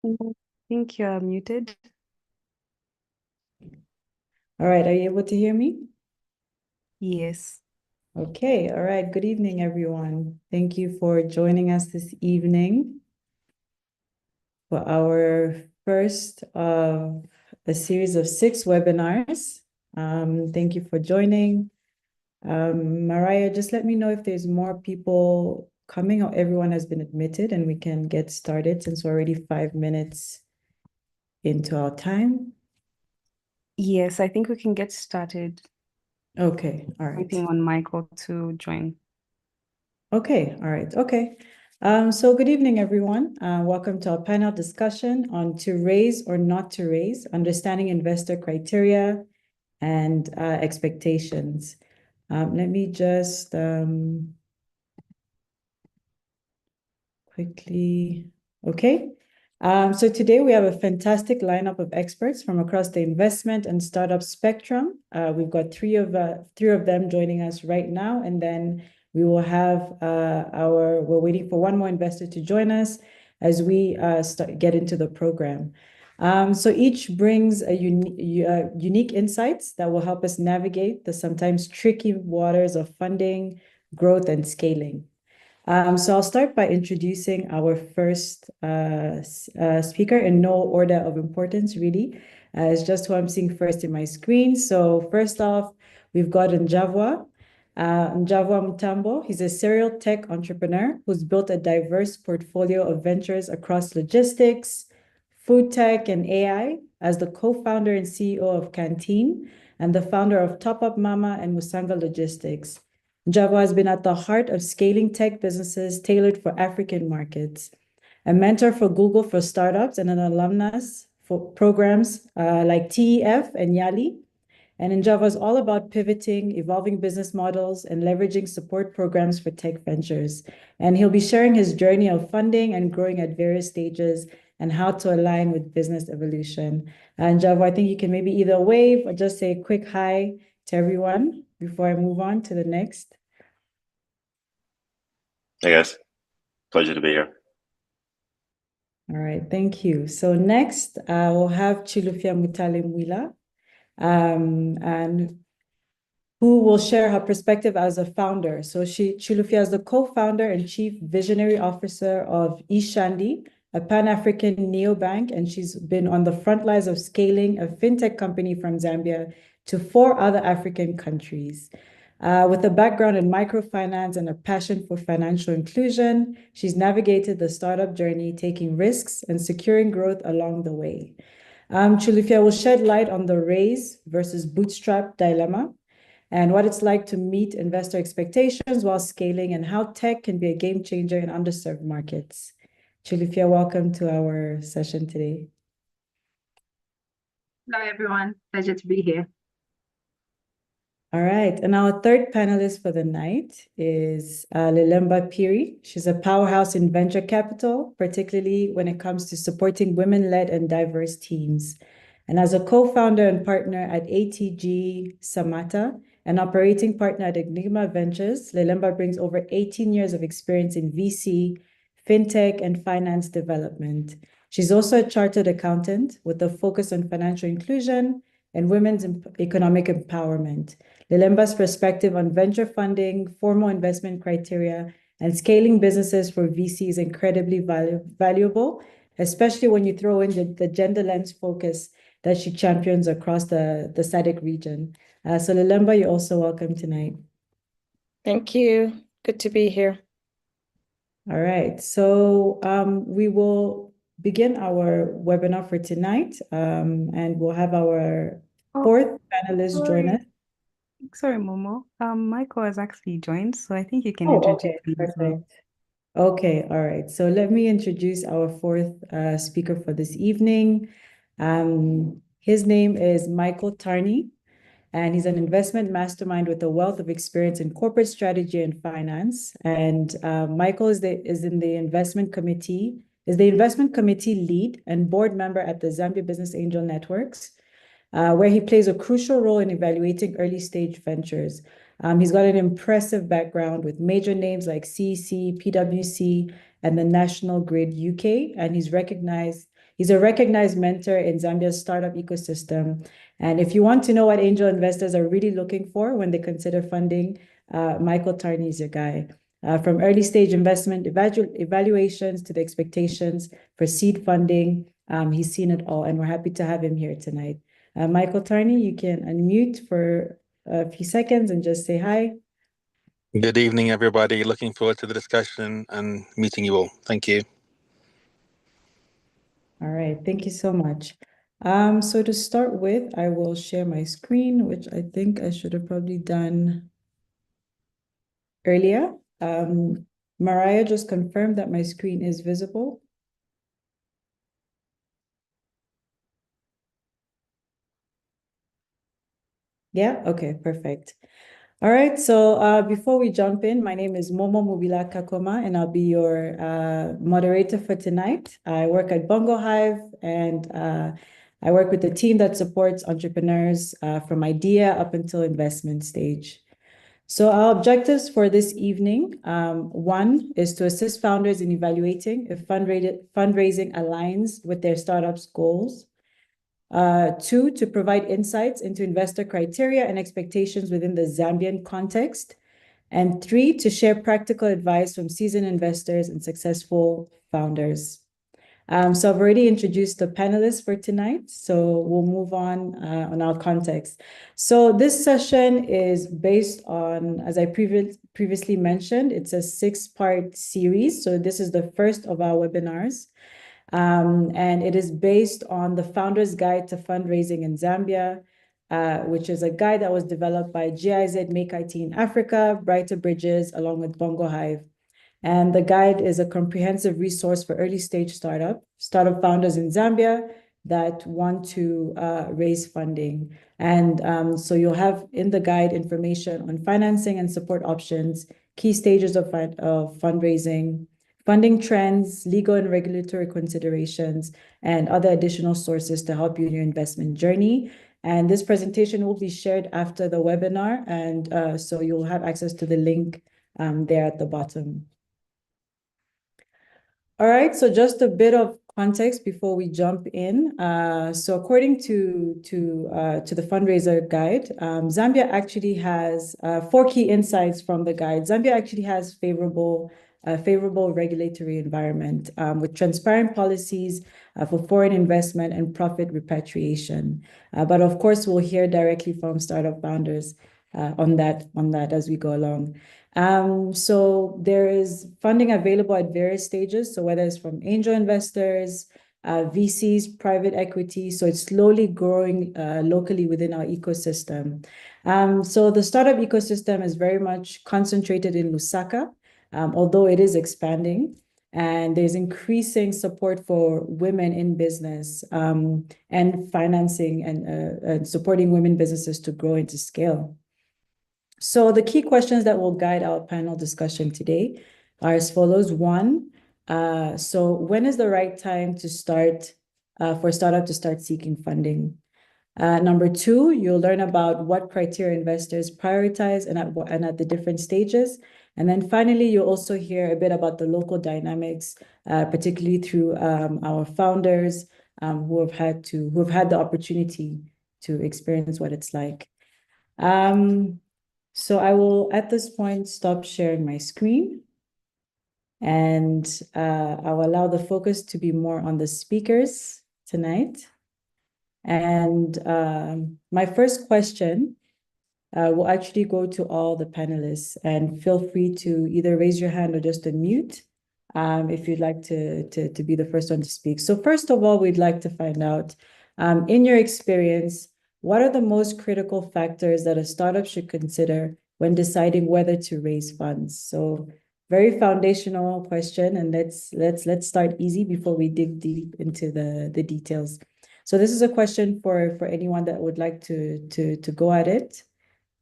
I think you're muted. All right, are you able to hear me? Yes. Okay, all right. Good evening, everyone. Thank you for joining us this evening for our first of a series of 6 webinars. Thank you for joining. Mariah, just let me know if there's more people coming or everyone has been admitted and we can get started since we're already 5 minutes into our time. Yes, I think we can get started. Okay, all right. Waiting on Michael to join. Okay, all right, okay. So good evening, everyone. Welcome to our panel discussion on to raise or not to raise, understanding investor criteria and expectations. Let me just quickly, okay. So today we have a fantastic lineup of experts from across the investment and startup spectrum. We've got three of them joining us right now, and then we will have we're waiting for one more investor to join us as we get into the program. So each brings a unique insights that will help us navigate the sometimes tricky waters of funding, growth, and scaling. So I'll start by introducing our first speaker in no order of importance, really. It's just who I'm seeing first in my screen. So first off, we've got Njavwa. Njavwa Mutambo. He's a serial tech entrepreneur who's built a diverse portfolio of ventures across logistics, food tech, and AI as the co-founder and CEO of Canteen and the founder of Top Up Mama and Musanga Logistics. Java has been at the heart of scaling tech businesses tailored for African markets, a mentor for Google for startups and an alumnus for programs like TEF and YALI. And in Java is all about pivoting, evolving business models, and leveraging support programs for tech ventures. And he'll be sharing his journey of funding and growing at various stages and how to align with business evolution. And Java, I think you can maybe either wave or just say a quick hi to everyone before I move on to the next. Hey guys, pleasure to be here. All right, thank you. So next, we'll have Chilufya Mutale Mwila, and who will share her perspective as a founder. So Chilufya is the co-founder and chief visionary officer of Ishandi, a Pan-African neobank, and she's been on the front lines of scaling a fintech company from Zambia to 4 other African countries. With a background in microfinance and a passion for financial inclusion, she's navigated the startup journey, taking risks and securing growth along the way. Chilufya will shed light on the raise versus bootstrap dilemma and what it's like to meet investor expectations while scaling and how tech can be a game changer in underserved markets. Chilufya, welcome to our session today. Hello, everyone. Pleasure to be here. All right, and our third panelist for the night is Lilemba Piri. She's a powerhouse in venture capital, particularly when it comes to supporting women-led and diverse teams. And as a co-founder and partner at ATG Samata, an operating partner at Enigma Ventures, Lilemba brings over 18 years of experience in VC, fintech, and finance development. She's also a chartered accountant with a focus on financial inclusion and women's economic empowerment. Lilemba's perspective on venture funding, formal investment criteria, and scaling businesses for VC is incredibly valuable, especially when you throw in the gender lens focus that she champions across the SADC region. So Lilemba, you're also welcome tonight. Thank you. Good to be here. All right, so we will begin our webinar for tonight, and we'll have our fourth panelist join us. Sorry, Momo. Michael has actually joined, so I think you can Oh, introduce okay, him as well. perfect. Okay, all right. So let me introduce our fourth speaker for this evening. His name is Michael Tarney, and he's an investment mastermind with a wealth of experience in corporate strategy and finance. And Michael is the investment committee lead and board member at the Zambia Business Angel Networks, where he plays a crucial role in evaluating early stage ventures. He's got an impressive background with major names like CEC, PwC, and the National Grid UK, and he's recognized He's a recognized mentor in Zambia's startup ecosystem. And if you want to know what angel investors are really looking for when they consider funding, Michael Tarney is your guy. From early stage investment evaluations to the expectations for seed funding, he's seen it all, and we're happy to have him here tonight. Michael Tarney, you can unmute for a few seconds and just say hi. Good evening, everybody. Looking forward to the discussion and meeting you all. Thank you. All right, thank you so much. So to start with, I will share my screen, which I think I should have probably done earlier. Mariah just confirmed that my screen is visible. Yeah, okay, perfect. All right, so before we jump in, my name is Momo Mubila Kakoma, and I'll be your moderator for tonight. I work at BongoHive, and I work with the team that supports entrepreneurs from idea up until investment stage. So our objectives for this evening, one is to assist founders in evaluating if fundraising aligns with their startup's goals. Two, to provide insights into investor criteria and expectations within the Zambian context. And three, to share practical advice from seasoned investors and successful founders. So I've already introduced the panelists for tonight, so we'll move on our context. So this session is based on, as I previously mentioned, it's a 6-part series. So this is the first of our webinars. And it is based on the Founder's Guide to Fundraising in Zambia, which is a guide that was developed by GIZ Make IT in Africa, Brighter Bridges, along with BongoHive. And the guide is a comprehensive resource for early stage startup founders in Zambia that want to raise funding. And so you'll have in the guide information on financing and support options, key stages of fundraising, funding trends, legal and regulatory considerations, and other additional sources to help you in your investment journey. And this presentation will be shared after the webinar, and so you'll have access to the link there at the bottom. All right, so just a bit of context before we jump in. So according to the fundraiser guide, Zambia actually has 4 key insights from the guide. Zambia actually has favorable regulatory environment with transparent policies for foreign investment and profit repatriation. But of course, we'll hear directly from startup founders on that as we go along. So there is funding available at various stages. So whether it's from angel investors, VCs, private equity, so it's slowly growing locally within our ecosystem. So the startup ecosystem is very much concentrated in Lusaka, although it is expanding. And there's increasing support for women in business and financing and supporting women businesses to grow and to scale. So the key questions that will guide our panel discussion today are as follows. 1, so when is the right time to start for a startup to start seeking funding? Number 2, you'll learn about what criteria investors prioritize and at the different stages. And then finally, you'll also hear a bit about the local dynamics, particularly through our founders who have had the opportunity to experience what it's like. So I will, at this point, stop sharing my screen, and I'll allow the focus to be more on the speakers tonight. And my first question will actually go to all the panelists, and feel free to either raise your hand or just unmute if you'd like to be the first one to speak. So first of all, we'd like to find out, in your experience, what are the most critical factors that a startup should consider when deciding whether to raise funds? So very foundational question, and let's start easy before we dig deep into the details. So this is a question for anyone that would like to go at it.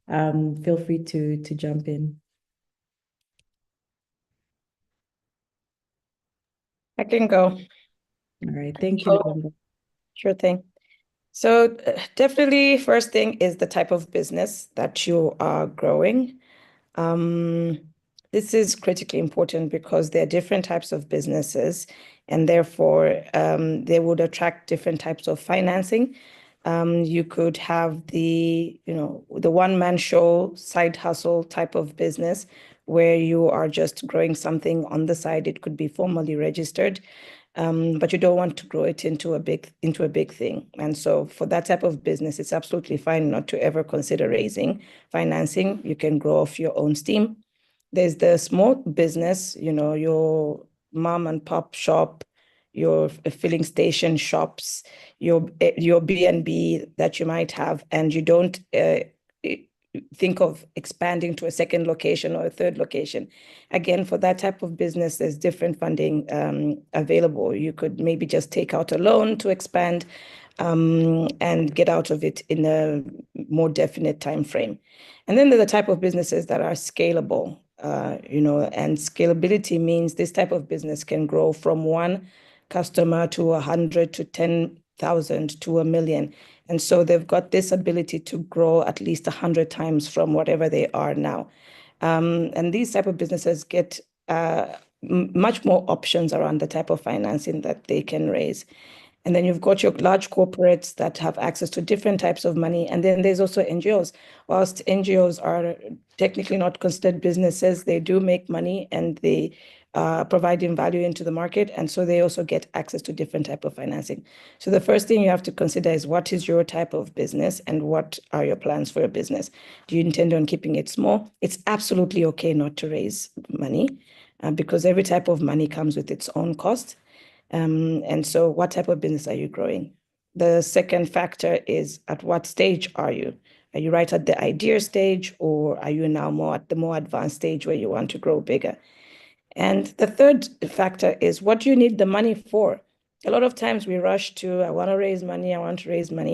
Feel free to jump in. I can go. All right, thank you, November. Sure thing. So definitely first thing is the type of business that you are growing. This is critically important because there are different types of businesses and therefore they would attract different types of financing. You could have the one-man show, side hustle type of business where you are just growing something on the side. It could be formally registered, but you don't want to grow it into a big thing. And so for that type of business, it's absolutely fine not to ever consider raising financing. You can grow off your own steam. There's the small business, your mom and pop shop, your filling station shops, your B&B that you might have, and you don't think of expanding to a second location or a third location. Again, for that type of business, there's different funding available. You could maybe just take out a loan to expand and get out of it in a more definite time frame. And then there's the type of businesses that are scalable, and scalability means this type of business can grow from one customer to 100 to 10,000 to 1,000,000. And so they've got this ability to grow at least 100 times from whatever they are now. And these type of businesses get much more options around the type of financing that they can raise. And then you've got your large corporates that have access to different types of money. And then there's also NGOs. Whilst NGOs are technically not considered businesses, they do make money and they providing value into the market. And so they also get access to different type of financing. So the first thing you have to consider is what is your type of business and what are your plans for your business? Do you intend on keeping it small? It's absolutely okay not to raise money because every type of money comes with its own cost. And so what type of business are you growing? The second factor is at what stage are you? Are you right at the idea stage, or are you now more at the more advanced stage where you want to grow bigger? And the third factor is what do you need the money for? A lot of times we rush to, I want to raise money,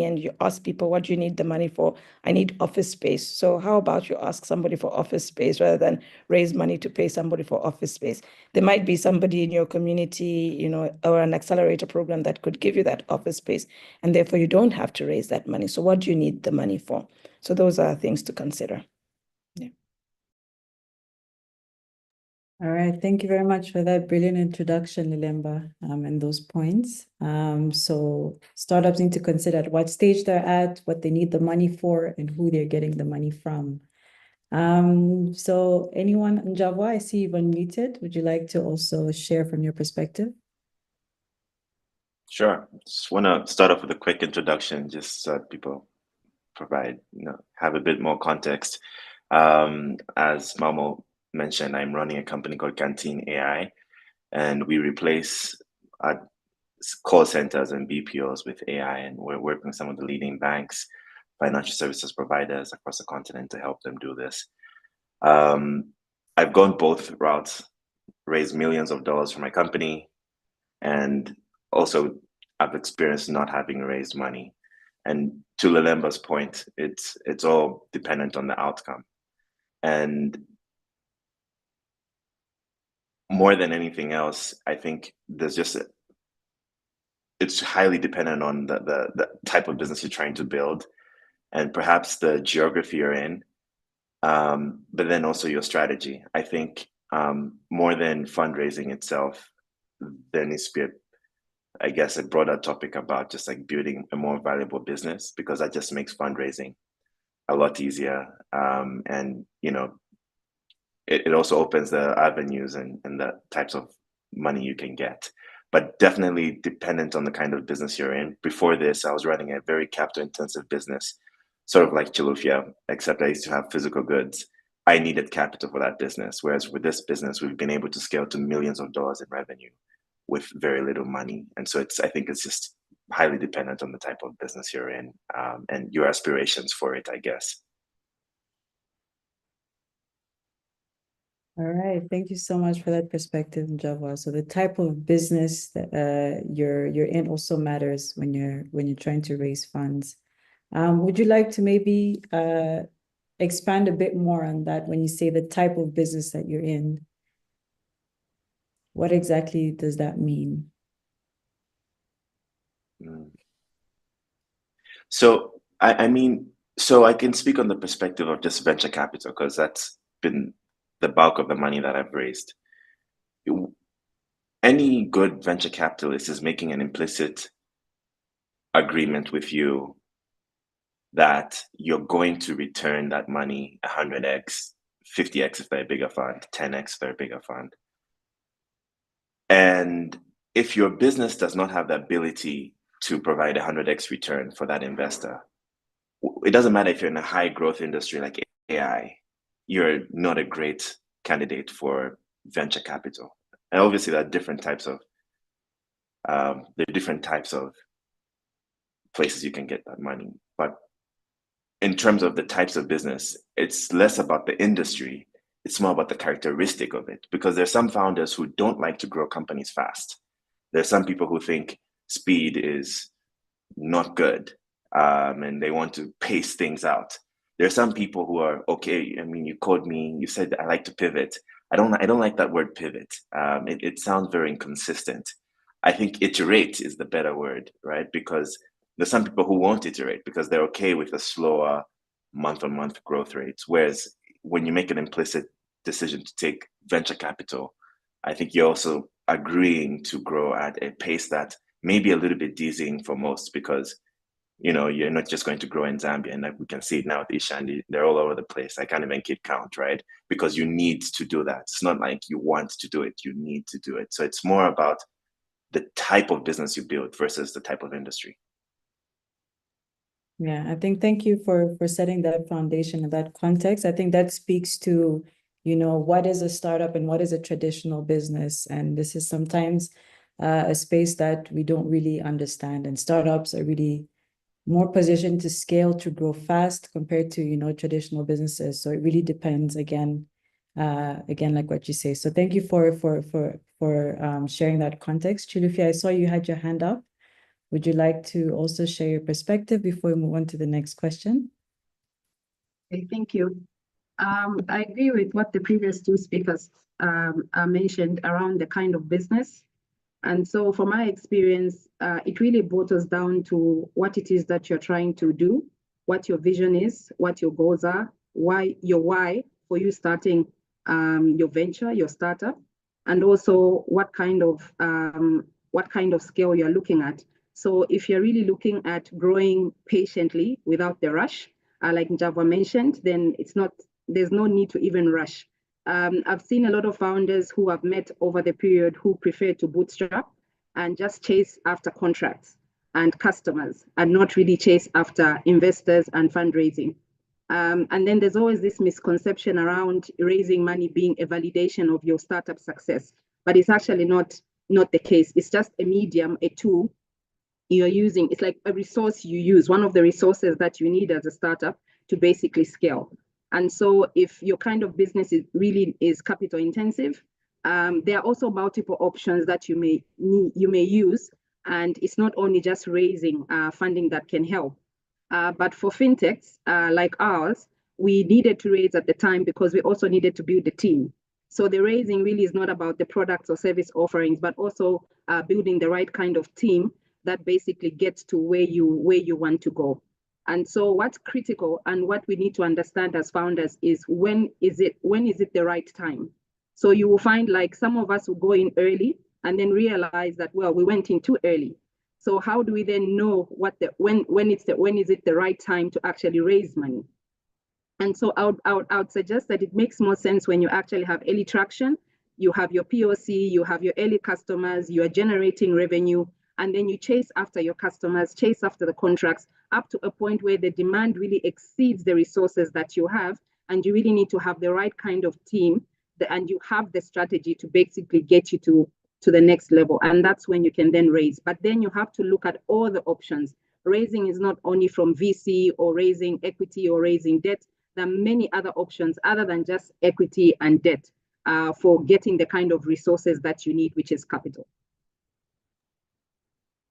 and you ask people, what do you need the money for? I need office space. So how about you ask somebody for office space rather than raise money to pay somebody for office space? There might be somebody in your community, or an accelerator program that could give you that office space, and therefore you don't have to raise that money. So what do you need the money for? So those are things to consider. Yeah. All right, thank you very much for that brilliant introduction, Lilemba, and those points. So startups need to consider at what stage they're at, what they need the money for, and who they're getting the money from. So anyone, Njavwa, I see you've unmuted. Would you like to also share from your perspective? Sure. Just want to start off with a quick introduction, just so that people have a bit more context. As Mamo mentioned, I'm running a company called Canteen AI, and we replace call centers and BPOs with AI, and we're working with some of the leading banks, financial services providers across the continent to help them do this. I've gone both routes, raised millions of dollars for my company, and also I've experienced not having raised money. And to Lilemba's point, it's all dependent on the outcome. And more than anything else, I think it's highly dependent on the type of business you're trying to build, and perhaps the geography you're in, but then also your strategy. I think more than fundraising itself, there needs to be a broader topic about just like building a more valuable business, because that just makes fundraising a lot easier. And it also opens the avenues and the types of money you can get, but definitely dependent on the kind of business you're in. Before this, I was running a very capital intensive business, sort of like Chilufia, except I used to have physical goods. I needed capital for that business. Whereas with this business, we've been able to scale to millions of dollars in revenue with very little money. And so I think it's just highly dependent on the type of business you're in, and your aspirations for it, I guess. All right, thank you so much for that perspective, Njavwa. So the type of business that you're in also matters when you're trying to raise funds. Would you like to maybe expand a bit more on that when you say the type of business that you're in? What exactly does that mean? So I mean, so I can speak on the perspective of just venture capital, because that's been the bulk of the money that I've raised. any good venture capitalist is making an implicit agreement with you that you're going to return that money 100x, 50x if they're a bigger fund, 10x if they're a bigger fund. And if your business does not have the ability to provide 100x return for that investor, it doesn't matter if you're in a high growth industry like AI, you're not a great candidate for venture capital. And obviously there are different types of places you can get that money. But in terms of the types of business, it's less about the industry, it's more about the characteristic of it, because there's some founders who don't like to grow companies fast. There's some people who think speed is not good, and they want to pace things out. There's some people who are okay. I mean, you called me, you said I like to pivot. I don't like that word pivot. It sounds very inconsistent. I think iterate is the better word, right? Because there's some people who won't iterate because they're okay with a slower month-on-month growth rates. Whereas when you make an implicit decision to take venture capital, I think you're also agreeing to grow at a pace that may be a little bit dizzying for most, because you're not just going to grow in Zambia, and like we can see it now with Ishandi, they're all over the place. I can't even keep count, right? Because you need to do that. It's not like you want to do it, you need to do it. So it's more about the type of business you build versus the type of industry. Yeah, I think thank you for setting that foundation and that context. I think that speaks to, what is a startup and what is a traditional business. And this is sometimes a space that we don't really understand. And startups are really more positioned to scale, to grow fast compared to, traditional businesses. So it really depends again, like what you say. So thank you for sharing that context. Chilufia, I saw you had your hand up. Would you like to also share your perspective before we move on to the next question? Okay, thank you. I agree with what the previous two speakers mentioned around the kind of business. And so from my experience, it really boils down to what it is that you're trying to do, what your vision is, what your goals are, why for you starting your venture, your startup, and also what kind of scale you're looking at. So if you're really looking at growing patiently without the rush, like Njava mentioned, then there's no need to even rush. I've seen a lot of founders who I've met over the period who prefer to bootstrap and just chase after contracts and customers and not really chase after investors and fundraising. And then there's always this misconception around raising money being a validation of your startup success, but it's actually not the case. It's just a medium, a tool you're using. It's like a resource you use, one of the resources that you need as a startup to basically scale. And so if your kind of business is capital intensive, there are also multiple options that you may use. And it's not only just raising funding that can help. But for fintechs like ours, we needed to raise at the time because we also needed to build the team. So the raising really is not about the products or service offerings, but also building the right kind of team that basically gets to where you want to go. And so what's critical and what we need to understand as founders is when is it the right time? So you will find like some of us will go in early and then realize that, well, we went in too early. So how do we then know when is it the right time to actually raise money? And so I would suggest that it makes more sense when you actually have early traction, you have your POC, you have your early customers, you are generating revenue, and then you chase after your customers, chase after the contracts up to a point where the demand really exceeds the resources that you have, and you really need to have the right kind of team, and you have the strategy to basically get you to the next level. And that's when you can then raise. But then you have to look at all the options. Raising is not only from VC or raising equity or raising debt. There are many other options other than just equity and debt for getting the kind of resources that you need, which is capital.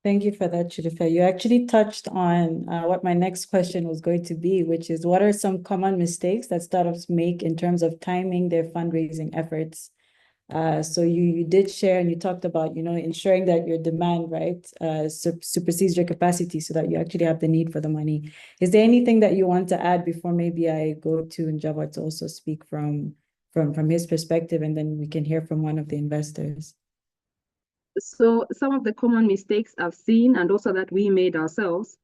Thank you for that, Chidifia. You actually touched on what my next question was going to be, which is what are some common mistakes that startups make in terms of timing their fundraising efforts? So you did share and you talked about, ensuring that your demand, right, supersedes your capacity so that you actually have the need for the money. Is there anything that you want to add before maybe I go to Njava to also speak from his perspective, and then we can hear from one of the investors? So some of the common mistakes I've seen and also that we made ourselves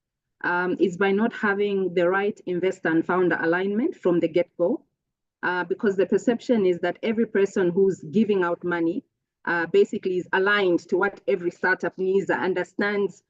is by not having the right investor and founder alignment from the get-go. Because the perception is that every person who's giving out money basically is aligned to what every startup needs, understands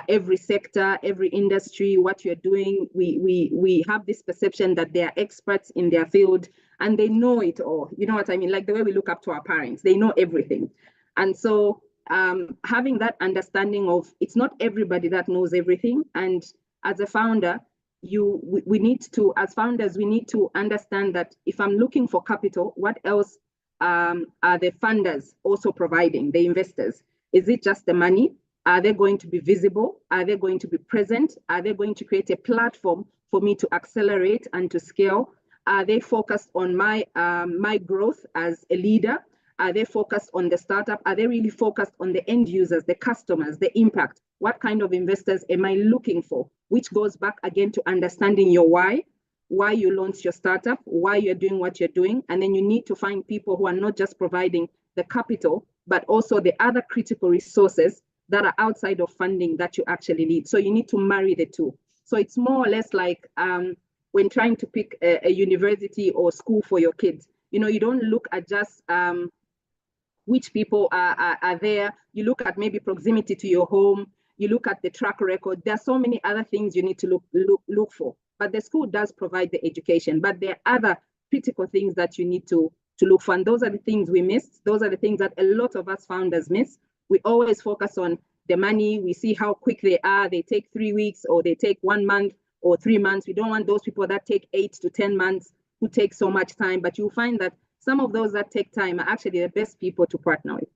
every sector, every industry, what you're doing. We have this perception that they are experts in their field and they know it all. You know what I mean? Like the way we look up to our parents, they know everything. And so having that understanding of it's not everybody that knows everything. And as a founder, we need to, as founders, we need to understand that if I'm looking for capital, what else are the funders also providing, the investors? Is it just the money? Are they going to be visible? Are they going to be present? Are they going to create a platform for me to accelerate and to scale? Are they focused on my growth as a leader? Are they focused on the startup? Are they really focused on the end users, the customers, the impact? What kind of investors am I looking for? Which goes back again to understanding your why you launched your startup, why you're doing what you're doing. And then you need to find people who are not just providing the capital, but also the other critical resources that are outside of funding that you actually need. So you need to marry the two. So it's more or less like when trying to pick a university or school for your kids. You know, you don't look at just which people are there. You look at maybe proximity to your home. You look at the track record. There are so many other things you need to look for. But the school does provide the education. But there are other critical things that you need to look for. And those are the things we missed. Those are the things that a lot of us founders miss. We always focus on the money. We see how quick they are. They take 3 weeks or they take 1 month or 3 months. We don't want those people that take 8 to 10 months who take so much time. But you'll find that some of those that take time are actually the best people to partner with.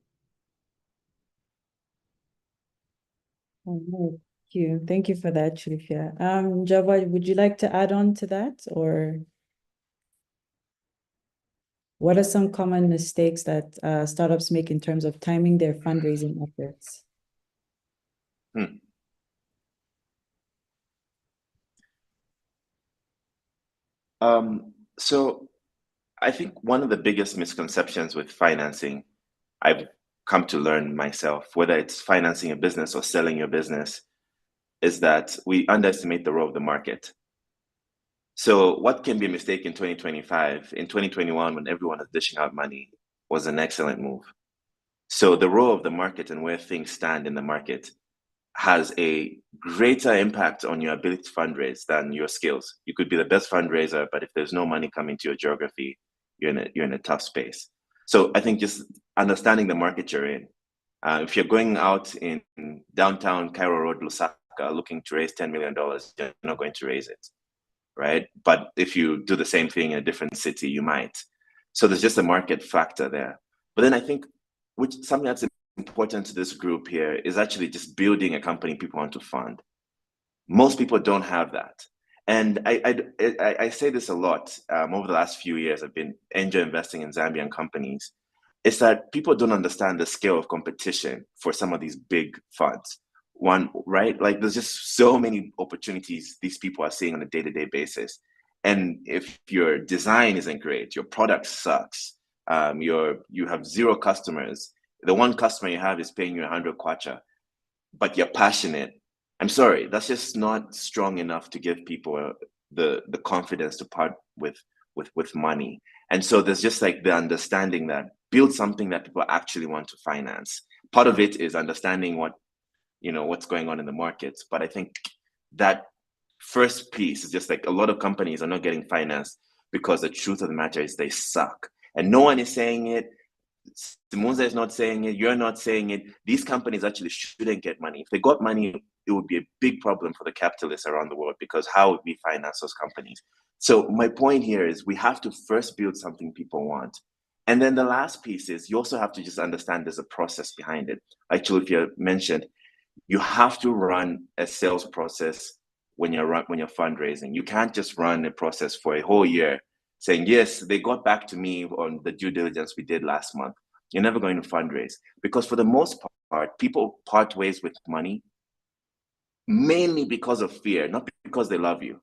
Thank you for that, Sharifia. Java, would you like to add on to that, or what are some common mistakes that startups make in terms of timing their fundraising efforts? So I think one of the biggest misconceptions with financing, I've come to learn myself, whether it's financing a business or selling your business, is that we underestimate the role of the market. So what can be a mistake in 2025, in 2021, when everyone is dishing out money, was an excellent move. So the role of the market and where things stand in the market has a greater impact on your ability to fundraise than your skills. You could be the best fundraiser, but if there's no money coming to your geography, you're in a tough space. So I think just understanding the market you're in. If you're going out in downtown Cairo Road, Lusaka, looking to raise $10 million, you're not going to raise it, right? But if you do the same thing in a different city, you might. So there's just a market factor there. But then I think something that's important to this group here is actually just building a company people want to fund. Most people don't have that. And I say this a lot over the last few years. I've been angel investing in Zambian companies. It's that people don't understand the scale of competition for some of these big funds. One, right? Like there's just so many opportunities these people are seeing on a day-to-day basis. And if your design isn't great, your product sucks, you have 0 customers, the one customer you have is paying you 100 kwacha, but you're passionate. I'm sorry, that's just not strong enough to give people the confidence to part with money. And so there's just like the understanding that build something that people actually want to finance. Part of it is understanding what's going on in the markets. But I think that first piece is just like a lot of companies are not getting financed because the truth of the matter is they suck. And no one is saying it. Simonza is not saying it. You're not saying it. These companies actually shouldn't get money. If they got money, it would be a big problem for the capitalists around the world, because how would we finance those companies? So my point here is we have to first build something people want. And then the last piece is you also have to just understand there's a process behind it. Actually, if you mentioned, you have to run a sales process when you're fundraising. You can't just run a process for a whole year saying, yes, they got back to me on the due diligence we did last month. You're never going to fundraise, because for the most part, people part ways with money mainly because of fear, not because they love you.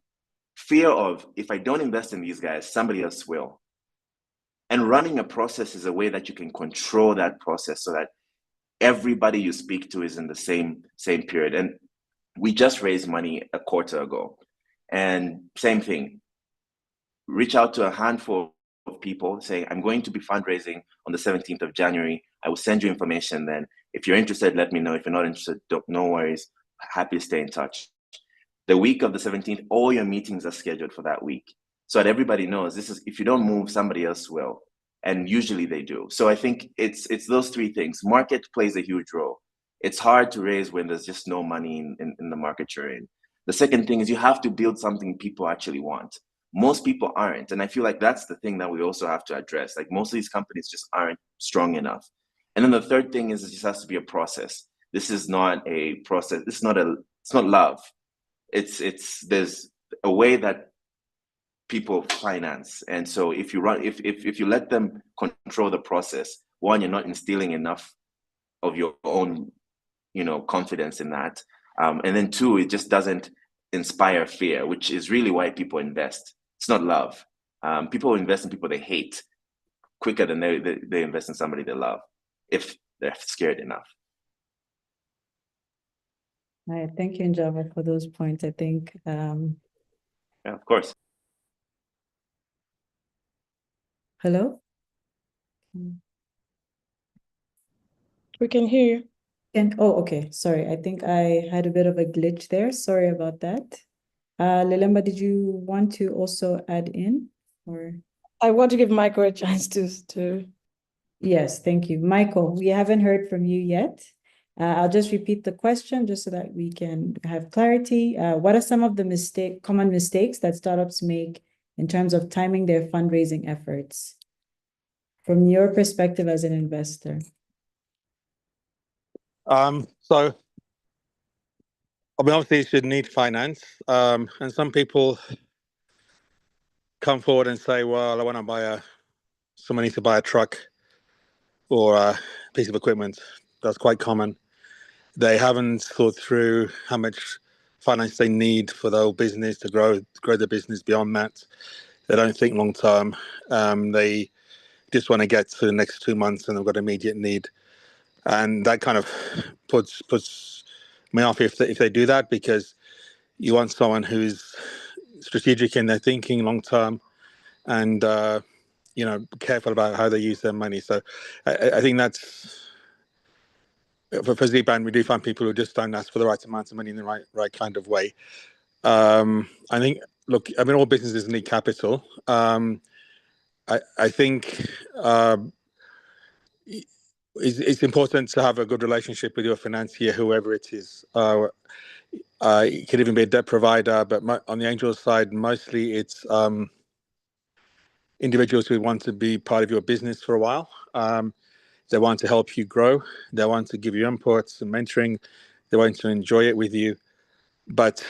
Fear of, if I don't invest in these guys, somebody else will. And running a process is a way that you can control that process so that everybody you speak to is in the same period. And we just raised money a quarter ago, and same thing. Reach out to a handful of people saying, I'm going to be fundraising on the 17th of January. I will send you information then. If you're interested, let me know. If you're not interested, no worries. Happy to stay in touch. The week of the 17th, all your meetings are scheduled for that week. So that everybody knows, this is, if you don't move, somebody else will. And usually they do. So I think it's those three things. Market plays a huge role. It's hard to raise when there's just no money in the market you're in. The second thing is you have to build something people actually want. Most people aren't. And I feel like that's the thing that we also have to address. Like, most of these companies just aren't strong enough. And then the third thing is it just has to be a process. This is not a process. It's not love. There's a way that people finance. And so if you let them control the process, one, you're not instilling enough of your own, confidence in that. And then two, it just doesn't inspire fear, which is really why people invest. It's not love. People invest in people they hate quicker than they invest in somebody they love, if they're scared enough. All right, thank you, Njava, for those points. I think Yeah, of course. hello? We can hear you. Okay, sorry. I think I had a bit of a glitch there. Sorry about that. Lelemba, did you want to also add in, or? I want to give Michael a chance to. Yes, thank you. Michael, we haven't heard from you yet. I'll just repeat the question just so that we can have clarity. What are some of the common mistakes that startups make in terms of timing their fundraising efforts from your perspective as an investor? So, obviously you should need finance. And some people come forward and say, well, I want to buy someone needs to buy a truck or a piece of equipment. That's quite common. They haven't thought through how much finance they need for the whole business to grow the business beyond that. They don't think long term. They just want to get to the next 2 months and they've got immediate need. And that kind of puts me off if they do that, because you want someone who's strategic in their thinking long term and careful about how they use their money. So I think that's for ZBand, we do find people who just don't ask for the right amount of money in the right kind of way. I think, look, I mean, all businesses need capital. I think it's important to have a good relationship with your financier, whoever it is. It could even be a debt provider, but on the angel side, mostly it's individuals who want to be part of your business for a while. They want to help you grow. They want to give you inputs and mentoring. They want to enjoy it with you. But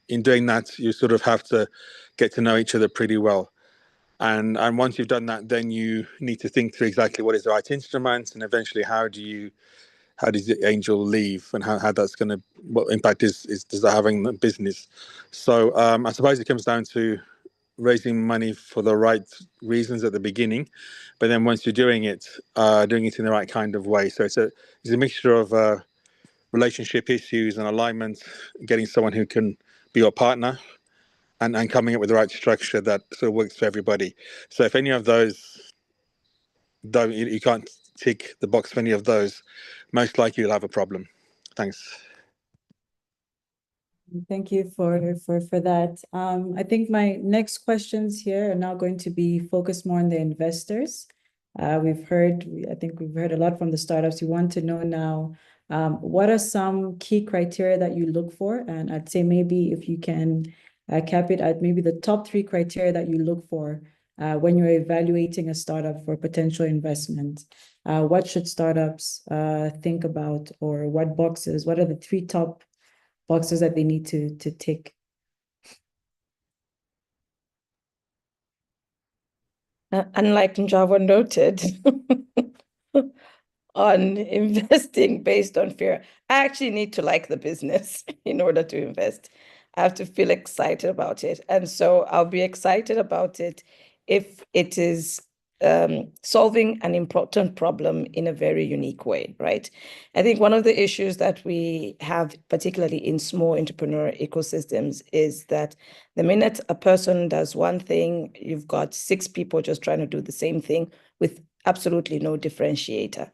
in doing that, you sort of have to get to know each other pretty well. And once you've done that, then you need to think through exactly what is the right instrument, and eventually how does the angel leave, and how that's going to, what impact does that having the business. So I suppose it comes down to raising money for the right reasons at the beginning, but then once you're doing it in the right kind of way. So it's a mixture of relationship issues and alignment, getting someone who can be your partner, and coming up with the right structure that sort of works for everybody. So if any of those you can't tick the box for any of those, most likely you'll have a problem. Thanks. Thank you for that. I think my next questions here are now going to be focused more on the investors. I think we've heard a lot from the startups. We want to know now, what are some key criteria that you look for? And I'd say maybe if you can cap it at maybe the top 3 criteria that you look for when you're evaluating a startup for potential investment. What should startups think about, or what are the 3 top boxes that they need to tick? Unlike Njava noted on investing based on fear, I actually need to like the business in order to invest. I have to feel excited about it. And so I'll be excited about it if it is solving an important problem in a very unique way, right? I think one of the issues that we have, particularly in small entrepreneur ecosystems, is that the minute a person does one thing, you've got 6 people just trying to do the same thing with absolutely no differentiator,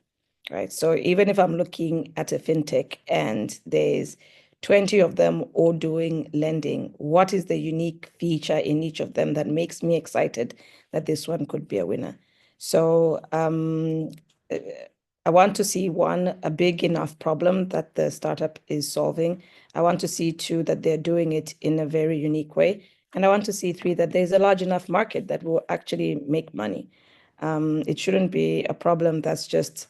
right? So even if I'm looking at a fintech and there's 20 of them all doing lending, what is the unique feature in each of them that makes me excited that this one could be a winner? So I want to see, one, a big enough problem that the startup is solving. I want to see, 2, that they're doing it in a very unique way. And I want to see, 3, that there's a large enough market that will actually make money. It shouldn't be a problem that's just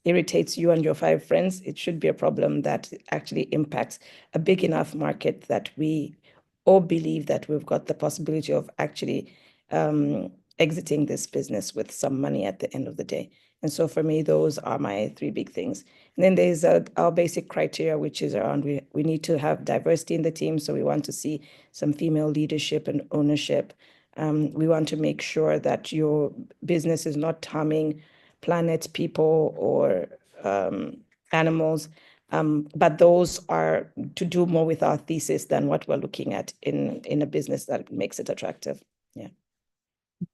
irritates you and your 5 friends. It should be a problem that actually impacts a big enough market that we all believe that we've got the possibility of actually exiting this business with some money at the end of the day. And so for me, those are my 3 big things. And then there's our basic criteria, which is around we need to have diversity in the team. So we want to see some female leadership and ownership. We want to make sure that your business is not harming planet, people, or animals. But those are to do more with our thesis than what we're looking at in a business that makes it attractive. Yeah.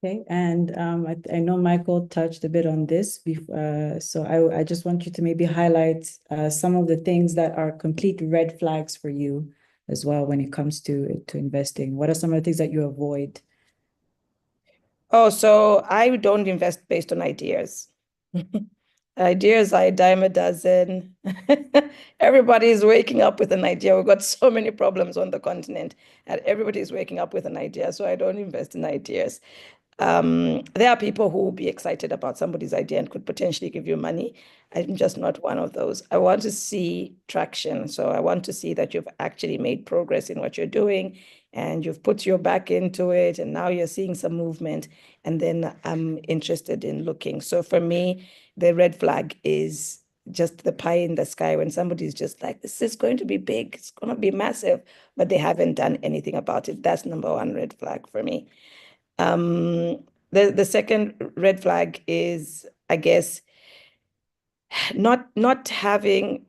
Okay, and I know Michael touched a bit on this before, so I just want you to maybe highlight some of the things that are complete red flags for you as well when it comes to investing. What are some of the things that you avoid? Oh, so I don't invest based on ideas. Ideas are a dime a dozen. Everybody's waking up with an idea. We've got so many problems on the continent, and everybody's waking up with an idea. So I don't invest in ideas. There are people who will be excited about somebody's idea and could potentially give you money. I'm just not one of those. I want to see traction. So I want to see that you've actually made progress in what you're doing and you've put your back into it, and now you're seeing some movement. And then I'm interested in looking. So for me, the red flag is just the pie in the sky when somebody's just like, this is going to be big, it's going to be massive, but they haven't done anything about it. That's number 1 red flag for me. The second red flag is, I guess, not having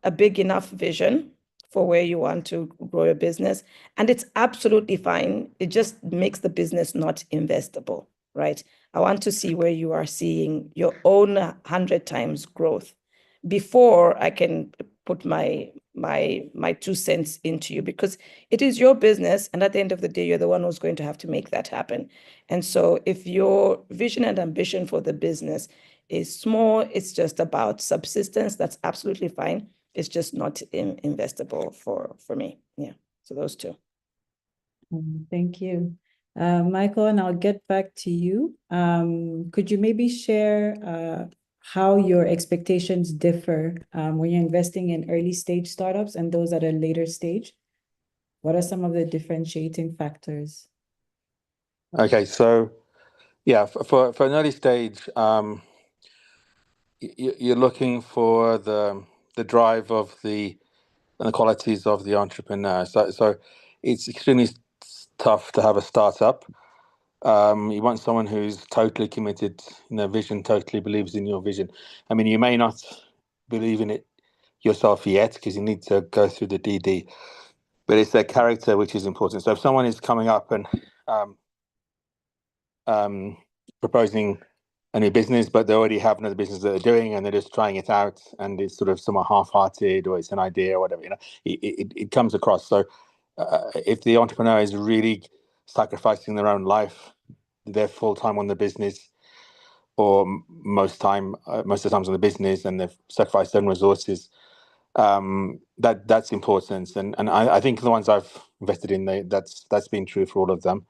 a big enough vision for where you want to grow your business. And it's absolutely fine. It just makes the business not investable, right? I want to see where you are seeing your own 100 times growth before I can put my 2 cents into you, because it is your business. And at the end of the day, you're the one who's going to have to make that happen. And so if your vision and ambition for the business is small, it's just about subsistence, that's absolutely fine. It's just not investable for me. Yeah. So those 2. Thank you. Michael, and I'll get back to you. Could you maybe share how your expectations differ when you're investing in early stage startups and those at a later stage? What are some of the differentiating factors? Okay, so yeah, for an early stage, you're looking for the drive of and the qualities of the entrepreneur. So it's extremely tough to have a startup. You want someone who's totally committed in their vision, totally believes in your vision. I mean, you may not believe in it yourself yet because you need to go through the DD, but it's their character which is important. So if someone is coming up and proposing a new business, but they already have another business that they're doing and they're just trying it out, and it's sort of somewhat half-hearted, or it's an idea or whatever, it comes across. So if the entrepreneur is really sacrificing their own life, they're full-time on the business, or most of the times on the business, and they've sacrificed their own resources, that's important. And I think the ones I've invested in, that's been true for all of them.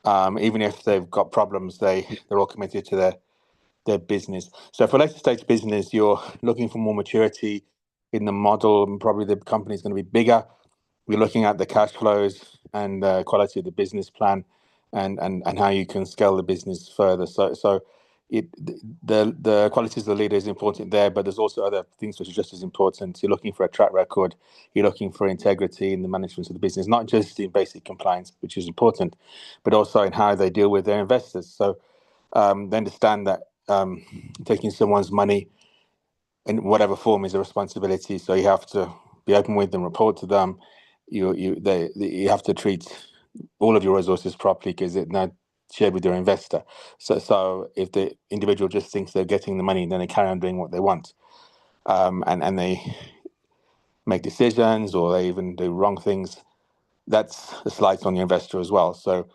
Even if they've got problems, they're all committed to their business. So for later stage business, you're looking for more maturity in the model, and probably the company is going to be bigger. We're looking at the cash flows and the quality of the business plan, and how you can scale the business further. So the qualities of the leader is important there, but there's also other things which are just as important. You're looking for a track record. You're looking for integrity in the management of the business, not just in basic compliance, which is important, but also in how they deal with their investors. So they understand that taking someone's money in whatever form is a responsibility. So you have to be open with them, report to them. You have to treat all of your resources properly because it's not shared with your investor. So if the individual just thinks they're getting the money, then they carry on doing what they want, and they make decisions or they even do wrong things. That's a slight on the investor as well. So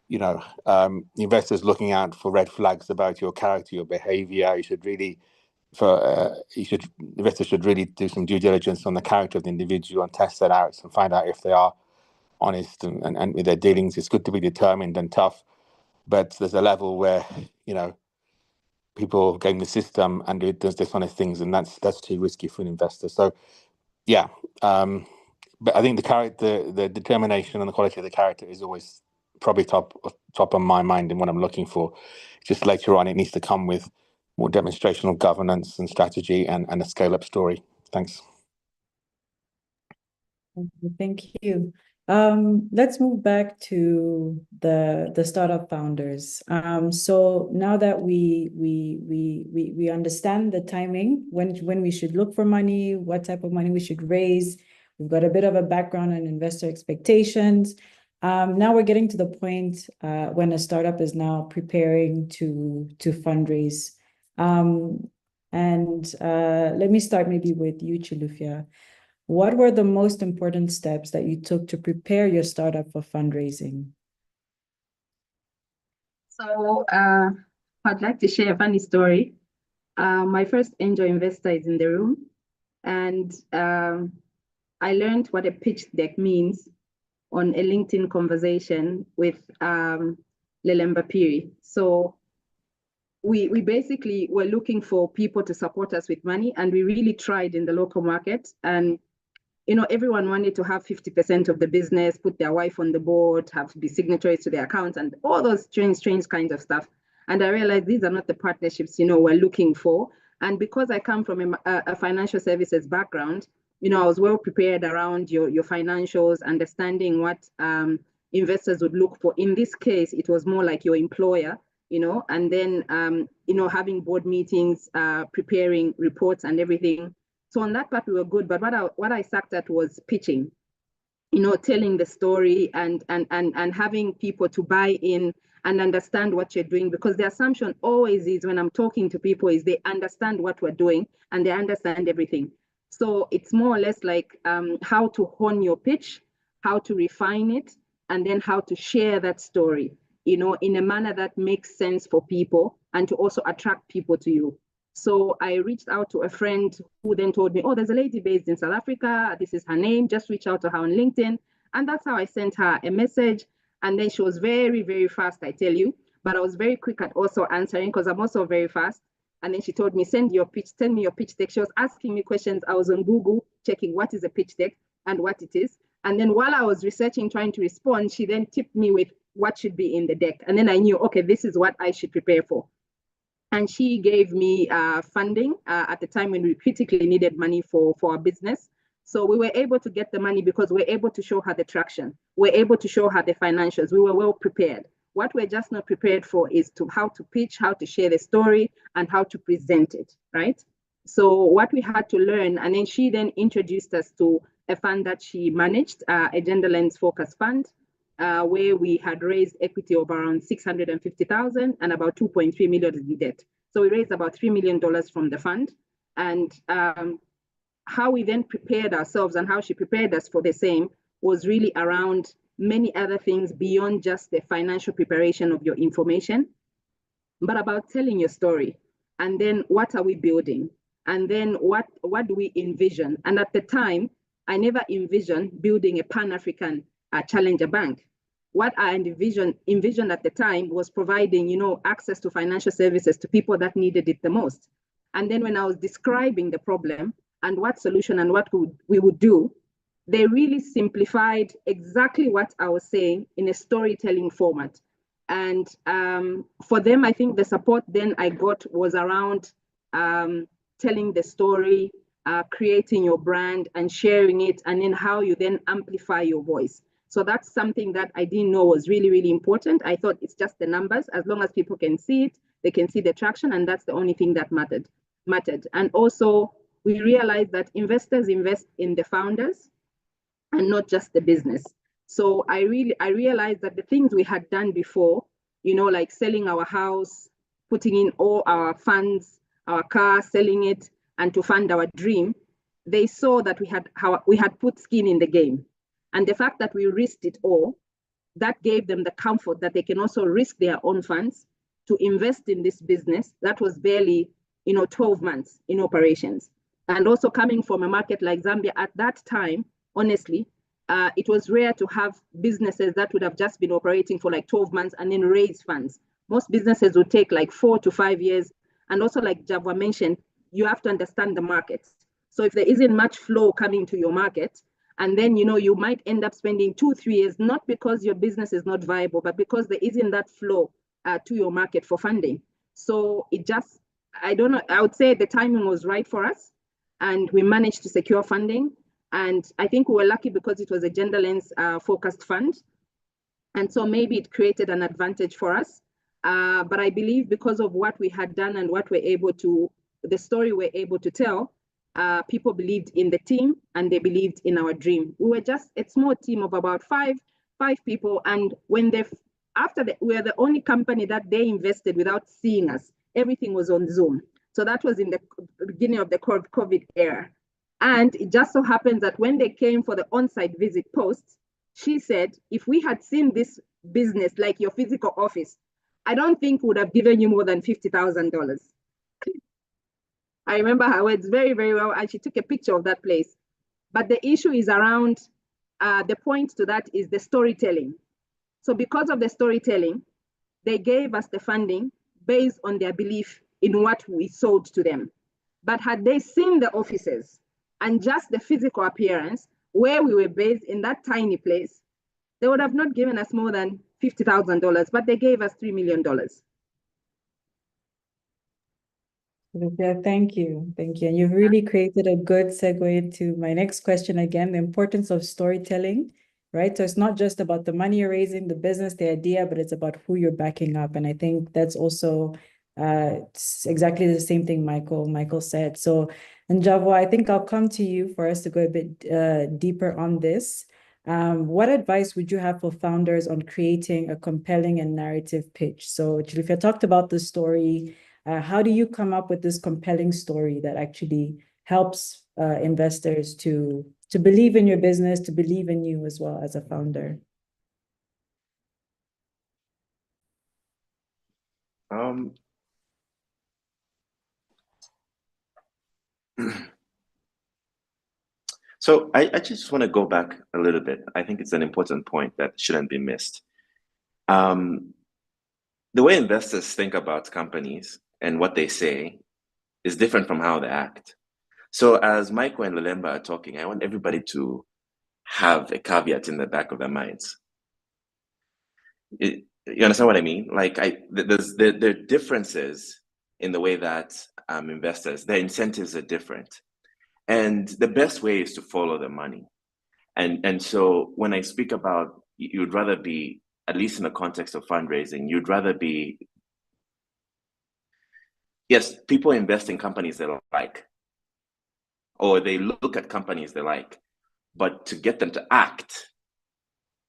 the investor's looking out for red flags about your character, your behavior. Investors should really do some due diligence on the character of the individual and test that out and find out if they are honest and with their dealings. It's good to be determined and tough, but there's a level where people game the system and do dishonest things, and that's too risky for an investor. So but I think the determination and the quality of the character is always probably top of my mind and what I'm looking for. Just later on, it needs to come with more demonstration of governance and strategy and a scale-up story. Thanks. Thank you. Let's move back to the startup founders. So now that we understand the timing, when we should look for money, what type of money we should raise, we've got a bit of a background on investor expectations. Now we're getting to the point when a startup is now preparing to fundraise. Let me start maybe with you, Chilufya. What were the most important steps that you took to prepare your startup for fundraising? So I'd like to share a funny story. My first angel investor is in the room, and I learned what a pitch deck means on a LinkedIn conversation with Lelemba Piri. So we basically were looking for people to support us with money, and we really tried in the local market. And everyone wanted to have 50% of the business, put their wife on the board, have to be signatories to their accounts, and all those strange kinds of stuff. And I realized these are not the partnerships, we're looking for. And because I come from a financial services background, I was well prepared around your financials, understanding what investors would look for. In this case, it was more like your employer, and then, having board meetings, preparing reports and everything. So on that part, we were good. But what I sucked at was pitching, telling the story and having people to buy in and understand what you're doing. Because the assumption always is when I'm talking to people is they understand what we're doing and they understand everything. So it's more or less like how to hone your pitch, how to refine it, and then how to share that story, in a manner that makes sense for people and to also attract people to you. So I reached out to a friend who then told me, oh, there's a lady based in South Africa. This is her name. Just reach out to her on LinkedIn. And that's how I sent her a message. And then she was very, very fast, I tell you. But I was very quick at also answering because I'm also very fast. And then she told me, send me your pitch deck. She was asking me questions. I was on Google checking what is a pitch deck and what it is. And then while I was researching, trying to respond, she then tipped me with what should be in the deck. And then I knew, okay, this is what I should prepare for. And she gave me funding at the time when we critically needed money for our business. So we were able to get the money because we're able to show her the traction. We're able to show her the financials. We were well prepared. What we're just not prepared for is how to pitch, how to share the story, and how to present it, right? So what we had to learn, and then she then introduced us to a fund that she managed, a gender lens focus fund, where we had raised equity of around 650,000 and about 2.3 million in debt. So we raised about $3 million from the fund. And how we then prepared ourselves and how she prepared us for the same was really around many other things beyond just the financial preparation of your information, but about telling your story. And then what are we building? And then what do we envision? And at the time, I never envisioned building a Pan-African challenger bank. What I envisioned at the time was providing, access to financial services to people that needed it the most. And then when I was describing the problem and what solution and what we would do, they really simplified exactly what I was saying in a storytelling format. And for them, I think the support then I got was around telling the story, creating your brand and sharing it, and then how you then amplify your voice. So that's something that I didn't know was really, really important. I thought it's just the numbers. As long as people can see it, they can see the traction, and that's the only thing that mattered. And also, we realized that investors invest in the founders and not just the business. So I realized that the things we had done before, like selling our house, putting in all our funds, our car, selling it, and to fund our dream, they saw that we had put skin in the game. And the fact that we risked it all, that gave them the comfort that they can also risk their own funds to invest in this business that was barely 12 months in operations. And also coming from a market like Zambia at that time, honestly, it was rare to have businesses that would have just been operating for like 12 months and then raise funds. Most businesses would take like 4 to 5 years. And also, like Javwa mentioned, you have to understand the markets. So if there isn't much flow coming to your market, and then you might end up spending 2-3 years, not because your business is not viable, but because there isn't that flow to your market for funding. So it just, I don't know, I would say the timing was right for us, and we managed to secure funding. And I think we were lucky because it was a gender lens focused fund. And so maybe it created an advantage for us. But I believe because of what we had done and the story we're able to tell, people believed in the team and they believed in our dream. We were just a small team of about five people. And we were the only company that they invested without seeing us. Everything was on Zoom. So that was in the beginning of the COVID era. And it just so happens that when they came for the on-site visit post, she said, if we had seen this business like your physical office, I don't think we would have given you more than $50,000. I remember her words very, very well, and she took a picture of that place. But the issue is around, the point to that is the storytelling. So because of the storytelling, they gave us the funding based on their belief in what we sold to them. But had they seen the offices and just the physical appearance where we were based in that tiny place, they would have not given us more than $50,000, but they gave us $3 million. Yeah, thank you. Thank you. And you've really created a good segue to my next question again, the importance of storytelling, right? So it's not just about the money you're raising, the business, the idea, but it's about who you're backing up. And I think that's also it's exactly the same thing Michael said. So, and Javwa, I think I'll come to you for us to go a bit deeper on this. What advice would you have for founders on creating a compelling and narrative pitch? So Chilifia talked about the story. How do you come up with this compelling story that actually helps investors to believe in your business, to believe in you as well as a founder? So I just want to go back a little bit. I think it's an important point that shouldn't be missed. The way investors think about companies and what they say is different from how they act. So as Michael and Lelemba are talking, I want everybody to have a caveat in the back of their minds. You understand what I mean? Like there are differences in the way that investors, their incentives are different. And the best way is to follow the money. And so when I speak about, you'd rather be, at least in the context of fundraising, you'd rather be, yes, people invest in companies they like, or they look at companies they like, but to get them to act,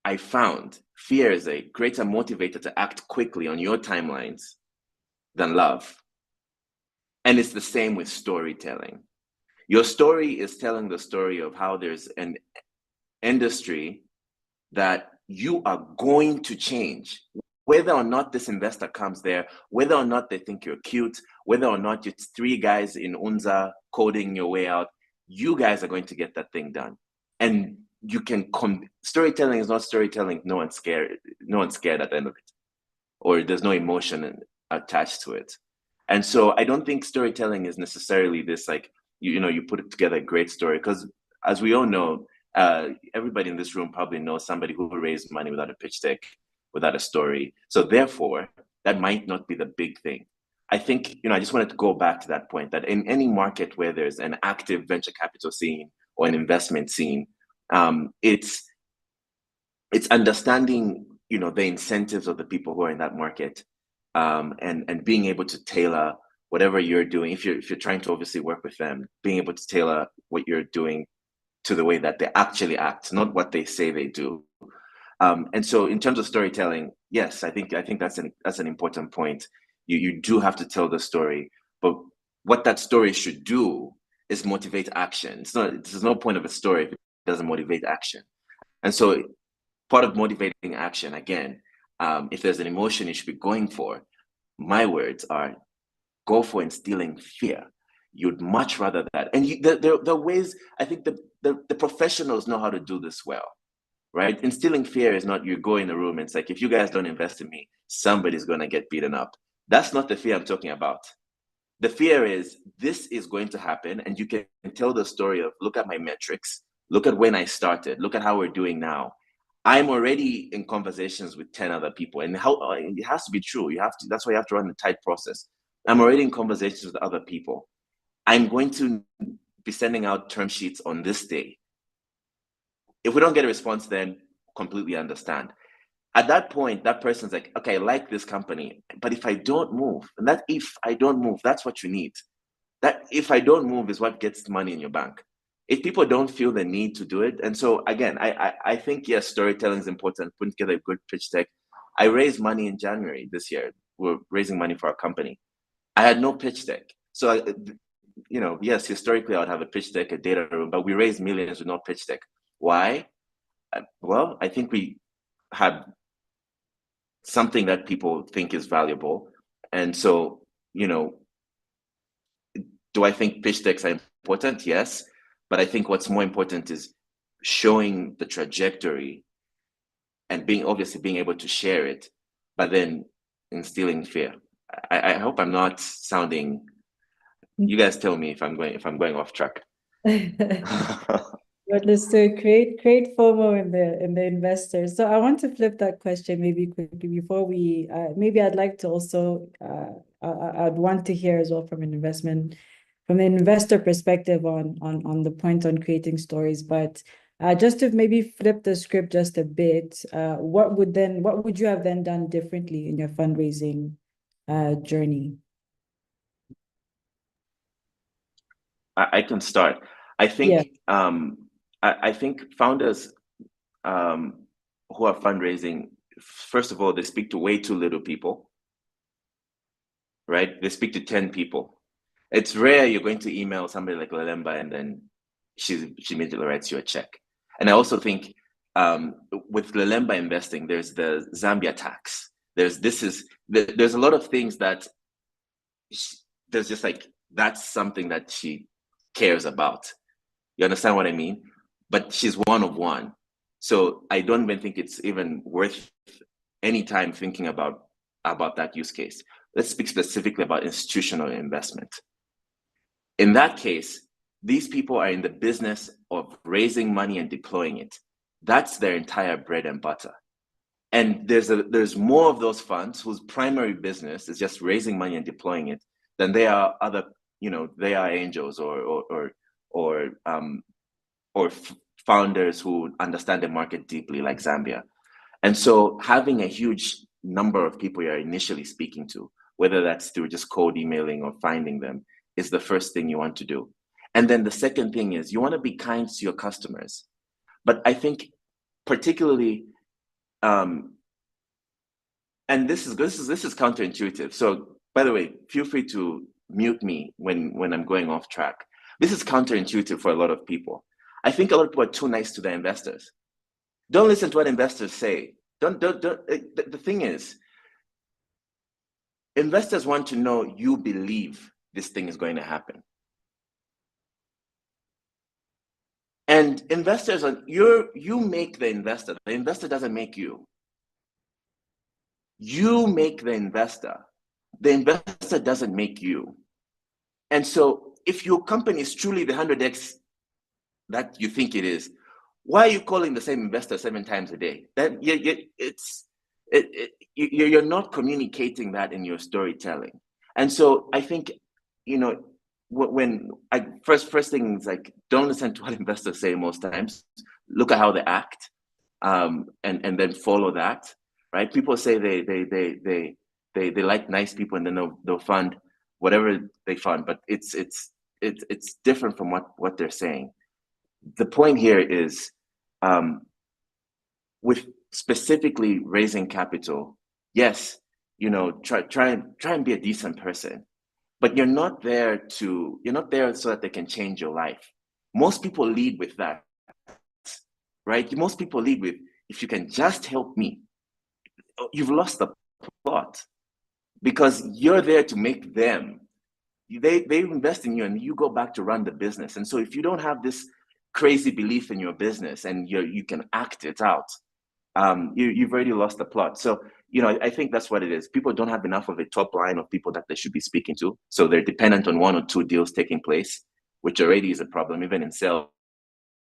I found fear is a greater motivator to act quickly on your timelines than love. And it's the same with storytelling. Your story is telling the story of how there's an industry that you are going to change, whether or not this investor comes there, whether or not they think you're cute, whether or not it's 3 guys in Unza coding your way out, you guys are going to get that thing done. And you can storytelling is not storytelling. No one's scared at the end of it, or there's no emotion attached to it. And so I don't think storytelling is necessarily this, like, you put it together a great story, because as we all know, everybody in this room probably knows somebody who raised money without a pitch deck, without a story. So therefore, that might not be the big thing. I think, I just wanted to go back to that point, that in any market where there's an active venture capital scene or an investment scene, it's understanding, the incentives of the people who are in that market, and being able to tailor whatever you're doing. If you're trying to obviously work with them, being able to tailor what you're doing to the way that they actually act, not what they say they do. And so in terms of storytelling, yes, I think that's an important point. You do have to tell the story, but what that story should do is motivate action. There's no point of a story if it doesn't motivate action. And so part of motivating action, again, if there's an emotion you should be going for, my words are, go for instilling fear. You'd much rather that. And there are ways, I think the professionals know how to do this well, right? Instilling fear is not you go in a room and it's like, if you guys don't invest in me, somebody's going to get beaten up. That's not the fear I'm talking about. The fear is, this is going to happen, and you can tell the story of, look at my metrics, look at when I started, look at how we're doing now. I'm already in conversations with 10 other people, and it has to be true. That's why you have to run the tight process. I'm already in conversations with other people. I'm going to be sending out term sheets on this day. If we don't get a response, then completely understand. At that point, that person's like, okay, I like this company, but if I don't move, that's what you need. That if I don't move is what gets money in your bank. If people don't feel the need to do it, and so again, I think, yes, storytelling is important, putting together a good pitch deck. I raised money in January this year. We're raising money for our company. I had no pitch deck. So, yes, historically I would have a pitch deck, a data room, but we raised millions with no pitch deck. Why? Well, I think we had something that people think is valuable. And so, do I think pitch decks are important? Yes. But I think what's more important is showing the trajectory and being able to share it, but then instilling fear. I hope I'm not sounding, you guys tell me if I'm going off track. But let's create FOMO in the investors. So I want to flip that question maybe quickly before we maybe I'd like to also I'd want to hear as well from an investor perspective on the point on creating stories. But just to maybe flip the script just a bit, what would you have then done differently in your fundraising journey? I can start. I think I think founders who are fundraising, first of all, they speak to way too little people, right? They speak to 10 people. It's rare you're going to email somebody like Lalemba and then she immediately writes you a check. And I also think with Lalemba investing, there's the Zambia tax. There's a lot of things that there's just like, that's something that she cares about. You understand what I mean? But she's one of one. So I don't even think it's even worth any time thinking about that use case. Let's speak specifically about institutional investment. In that case, these people are in the business of raising money and deploying it. That's their entire bread and butter. And there's more of those funds whose primary business is just raising money and deploying it than they are other, they are angels or founders who understand the market deeply, like Zambia. And so having a huge number of people you're initially speaking to, whether that's through just cold emailing or finding them, is the first thing you want to do. And then the second thing is you want to be kind to your customers. But I think particularly, and this is counterintuitive. So by the way, feel free to mute me when I'm going off track. This is counterintuitive for a lot of people. I think a lot of people are too nice to their investors. Don't listen to what investors say. The thing is, investors want to know you believe this thing is going to happen. And investors you make the investor doesn't make you. You make the investor doesn't make you. And so if your company is truly the 100x that you think it is, why are you calling the same investor 7 times a day? Then it's you're not communicating that in your storytelling. And so I think, when I first thing is like, don't listen to what investors say most times. Look at how they act, and then follow that. Right? People say they like nice people, and then they'll fund whatever they fund, but it's different from what they're saying. The point here is, with specifically raising capital, yes, try and be a decent person, but you're not there so that they can change your life. Most people lead with that, right? Most people lead with, if you can just help me. You've lost the plot, because you're there to make them. They invest in you, and you go back to run the business. And so if you don't have this crazy belief in your business and you can act it out, you've already lost the plot. So, I think that's what it is. People don't have enough of a top line of people that they should be speaking to. So they're dependent on one or two deals taking place, which already is a problem. Even in sales,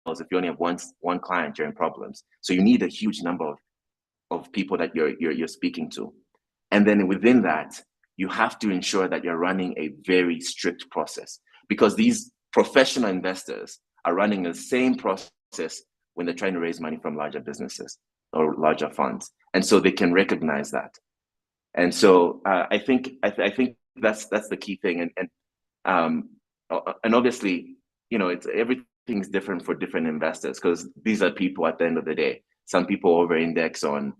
if you only have one client, you're in problems. So you need a huge number of people that you're speaking to. And then within that, you have to ensure that you're running a very strict process, because these professional investors are running the same process when they're trying to raise money from larger businesses or larger funds. And so they can recognize that. And so I think that's the key thing. And obviously, it's everything's different for different investors, because these are people at the end of the day. Some people over-index on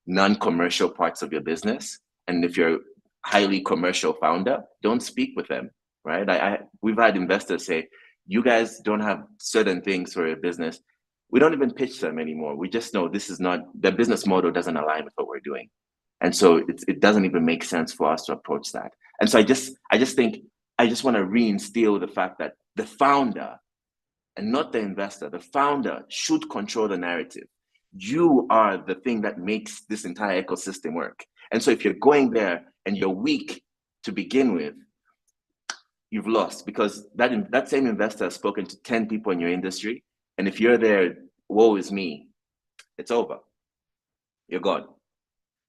non-commercial parts of your business. And if you're a highly commercial founder, don't speak with them, right? We've had investors say, you guys don't have certain things for your business. We don't even pitch them anymore. We just know this is not, the business model doesn't align with what we're doing. And so it doesn't even make sense for us to approach that. And so I just think, I just want to reinstill the fact that the founder, and not the investor, the founder should control the narrative. You are the thing that makes this entire ecosystem work. And so if you're going there and you're weak to begin with, you've lost, because that same investor has spoken to 10 people in your industry. And if you're there, woe is me, it's over. You're gone.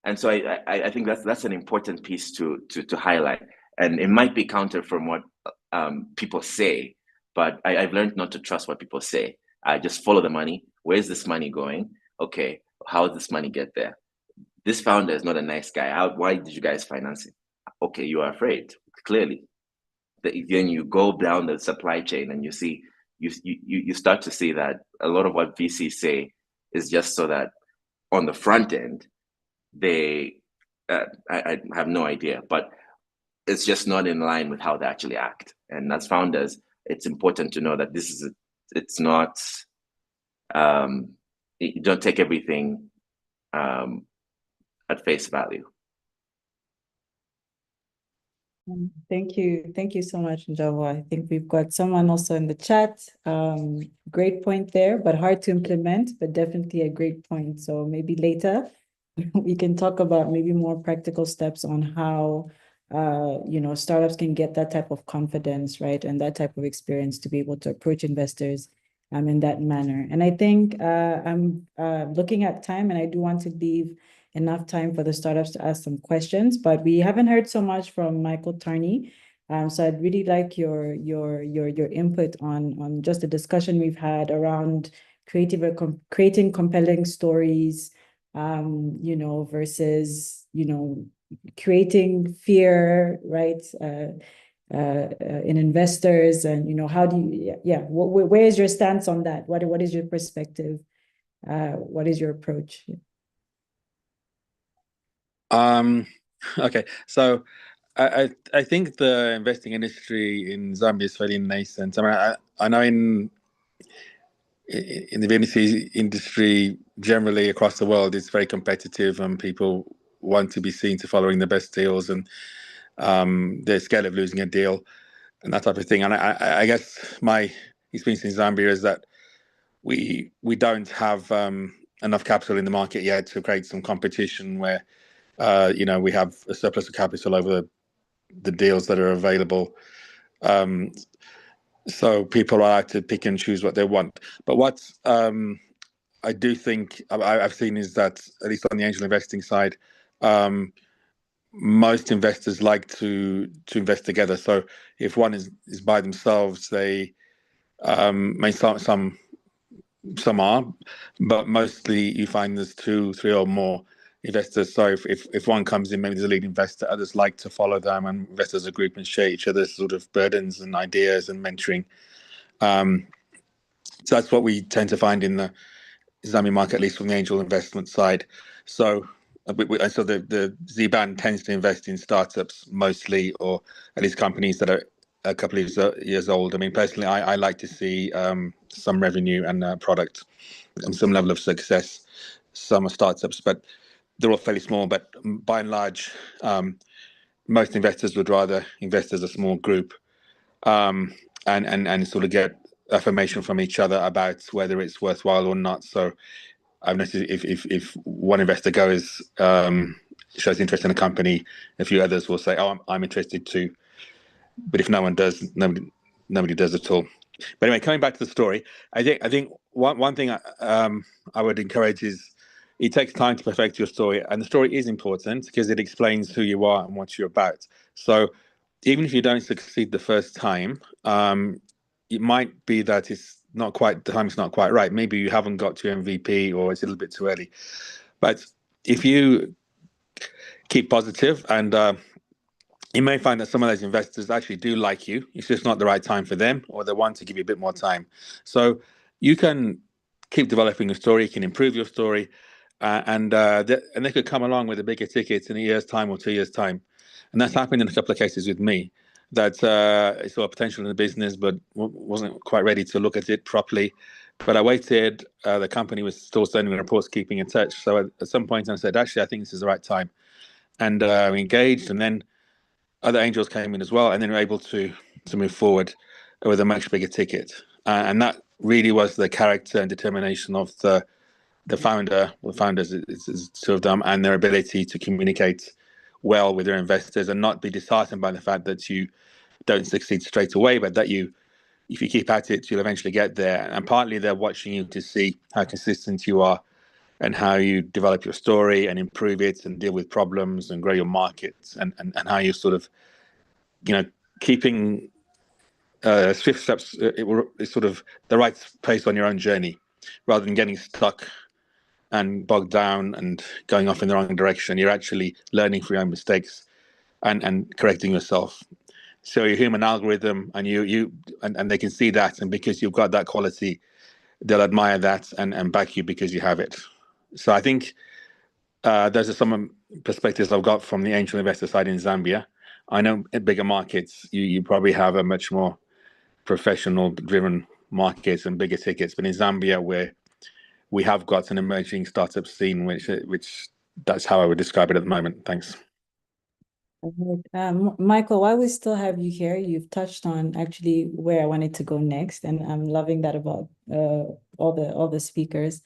And so I think that's an important piece to highlight. And it might be counter from what people say, but I've learned not to trust what people say. I just follow the money. Where's this money going? Okay, how does this money get there? This founder is not a nice guy. Why did you guys finance it? Okay, you are afraid, clearly. Then you go down the supply chain and you start to see that a lot of what VCs say is just so that on the front end, I have no idea, but it's just not in line with how they actually act. And as founders, it's important to know that it's not, you don't take everything at face value. Thank you so much, Njavo. I think we've got someone also in the chat. Great point there, but hard to implement, but definitely a great point. So maybe later we can talk about maybe more practical steps on how startups can get that type of confidence, right, and that type of experience to be able to approach investors in that manner. And I think I'm looking at time, and I do want to leave enough time for the startups to ask some questions, but we haven't heard so much from Michael Tarney. So I'd really like your input on just the discussion we've had around creating compelling stories, versus creating fear, right, in investors, and how do you, where is your stance on that? What is your perspective? What is your approach? Okay, so I think the investing industry in Zambia is fairly nascent. I mean, I know in the VC industry generally across the world, it's very competitive, and people want to be seen to following the best deals, and they're scared of losing a deal and that type of thing. And I guess my experience in Zambia is that we don't have enough capital in the market yet to create some competition where we have a surplus of capital over the deals that are available. So people are allowed to pick and choose what they want. But what I do think I've seen is that, at least on the angel investing side, most investors like to invest together. So if one is by themselves, they may some are, but mostly you find there's two, three, or more investors. So if one comes in, maybe there's a lead investor, others like to follow them and invest as a group and share each other's sort of burdens and ideas and mentoring. So that's what we tend to find in the Zambian market, at least from the angel investment side. So the Z-Band tends to invest in startups mostly, or at least companies that are a couple of years old. I mean, personally, I like to see some revenue and product and some level of success. Some are startups, but they're all fairly small. But by and large, most investors would rather invest as a small group and sort of get affirmation from each other about whether it's worthwhile or not. So I've noticed if one investor goes shows interest in a company, a few others will say, "Oh, I'm interested too." But if no one does, nobody does at all. But anyway, coming back to the story, I think one thing I would encourage is it takes time to perfect your story, and the story is important because it explains who you are and what you're about. So even if you don't succeed the first time, it might be that it's not quite the time's not quite right. Maybe you haven't got to MVP or it's a little bit too early. But if you keep positive and you may find that some of those investors actually do like you. It's just not the right time for them, or they want to give you a bit more time. So you can keep developing your story. You can improve your story, and they could come along with a bigger ticket in a year's time or 2 years' time. And that's happened in a couple of cases with me. That I saw potential in the business, but wasn't quite ready to look at it properly. But I waited. The company was still sending me reports, keeping in touch. So at some point, I said, actually, I think this is the right time, and we engaged, and then other angels came in as well, and then were able to move forward with a much bigger ticket. And that really was the character and determination of the founder, or founders, is two of them, and their ability to communicate well with their investors and not be disheartened by the fact that you don't succeed straight away, but that if you keep at it, you'll eventually get there. And partly they're watching you to see how consistent you are and how you develop your story and improve it and deal with problems and grow your markets, and how you sort of, keeping swift steps, it's sort of the right pace on your own journey, rather than getting stuck and bogged down and going off in the wrong direction. You're actually learning from your own mistakes and correcting yourself. So you're a human algorithm, and and they can see that, and because you've got that quality, they'll admire that and back you because you have it. So I think those are some perspectives I've got from the angel investor side in Zambia. I know in bigger markets, you probably have a much more professional driven markets and bigger tickets. But in Zambia, where we have got an emerging startup scene, which that's how I would describe it at the moment. Thanks. Michael, while we still have you here, you've touched on actually where I wanted to go next, and I'm loving that about all the speakers.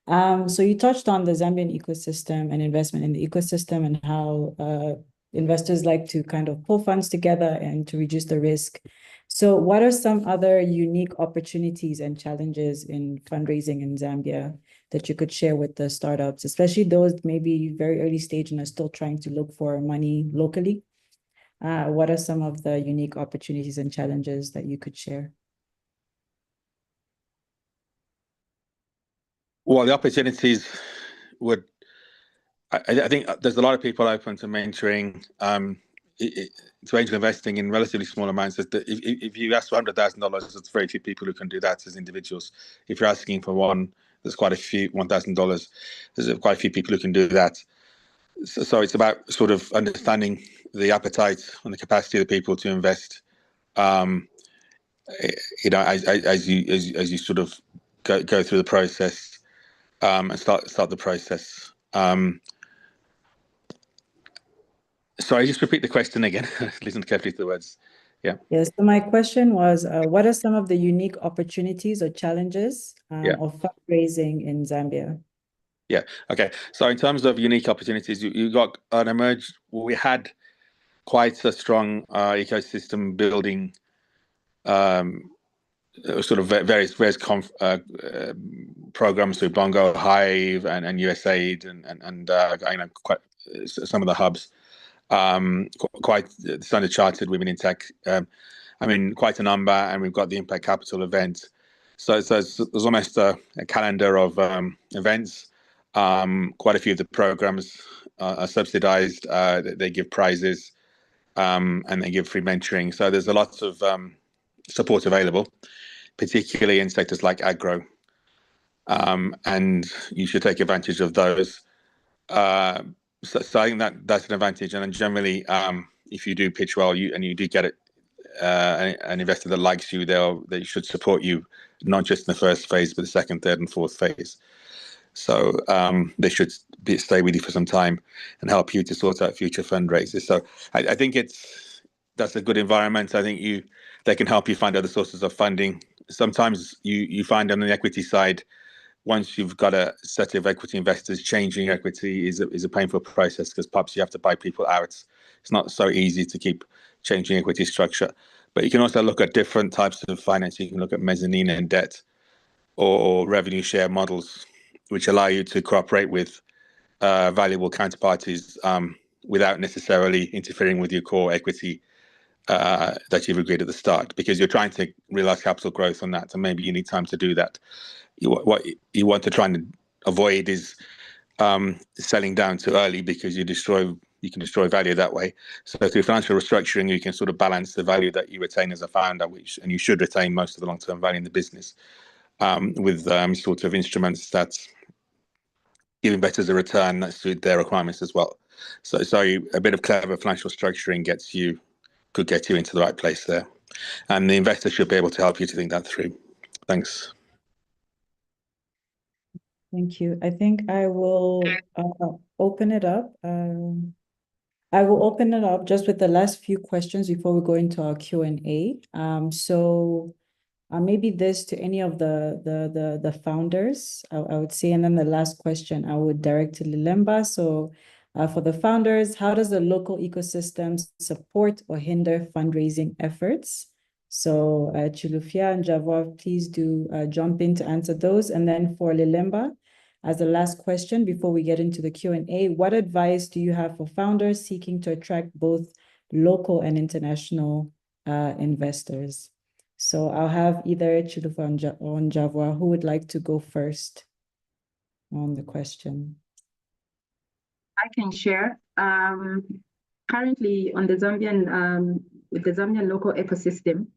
So you touched on the Zambian ecosystem and investment in the ecosystem, and how investors like to kind of pull funds together and to reduce the risk. So what are some other unique opportunities and challenges in fundraising in Zambia that you could share with the startups, especially those maybe very early stage and are still trying to look for money locally? What are some of the unique opportunities and challenges that you could share? Well, the opportunities would, I think there's a lot of people open to mentoring, to angel investing in relatively small amounts. If you ask for $100,000, there's very few people who can do that as individuals. If you're asking for there's quite a few, $1,000, there's quite a few people who can do that. So it's about sort of understanding the appetite and the capacity of the people to invest. As you sort of go through the process, and start the process. Sorry, just repeat the question again. Listen carefully to the words. Yeah. Yes. So my question was, what are some of the unique opportunities or challenges of fundraising in Zambia? Yeah. Okay. So in terms of unique opportunities, you got an emerge. We had quite a strong ecosystem building, sort of various programs through BongoHive and USAID and quite some of the hubs. Quite Standard Chartered, Women in Tech. Quite a number, and we've got the Impact Capital event. So there's almost a calendar of events. Quite a few of the programs are subsidized. They give prizes, and they give free mentoring. So there's a lot of support available, particularly in sectors like agro. And you should take advantage of those. So I think that's an advantage. And then generally, if you do pitch well, you do get it, an investor that likes you, they should support you, not just in the first phase, but the second, third, and fourth phase. So they should stay with you for some time and help you to sort out future fundraisers. So I think that's a good environment. I think they can help you find other sources of funding. Sometimes you find on the equity side, once you've got a set of equity investors, changing equity is a painful process because perhaps you have to buy people out. It's not so easy to keep changing equity structure. But you can also look at different types of finance. You can look at mezzanine and debt or revenue share models, which allow you to cooperate with valuable counterparties without necessarily interfering with your core equity that you've agreed at the start, because you're trying to realize capital growth on that, and maybe you need time to do that. What you want to try and avoid is selling down too early, because you can destroy value that way. So through financial restructuring, you can sort of balance the value that you retain as a founder, and you should retain most of the long-term value in the business, with sort of instruments that give investors a return that suit their requirements as well. So a bit of clever financial structuring could get you into the right place there, and the investor should be able to help you to think that through. Thanks. Thank you. I think I will open it up. I will open it up just with the last few questions before we go into our Q&A. Maybe this to any of the founders, I would say, and then the last question I would direct to Lilemba. So for the founders, how does the local ecosystem support or hinder fundraising efforts? So Chilufia and Javor, please do jump in to answer those. And then for Lilemba, as the last question before we get into the Q&A, what advice do you have for founders seeking to attract both local and international investors? So I'll have either Chilufia or Javor. Who would like to go first on the question? I can share. Currently, on the Zambian, with the Zambian local ecosystem,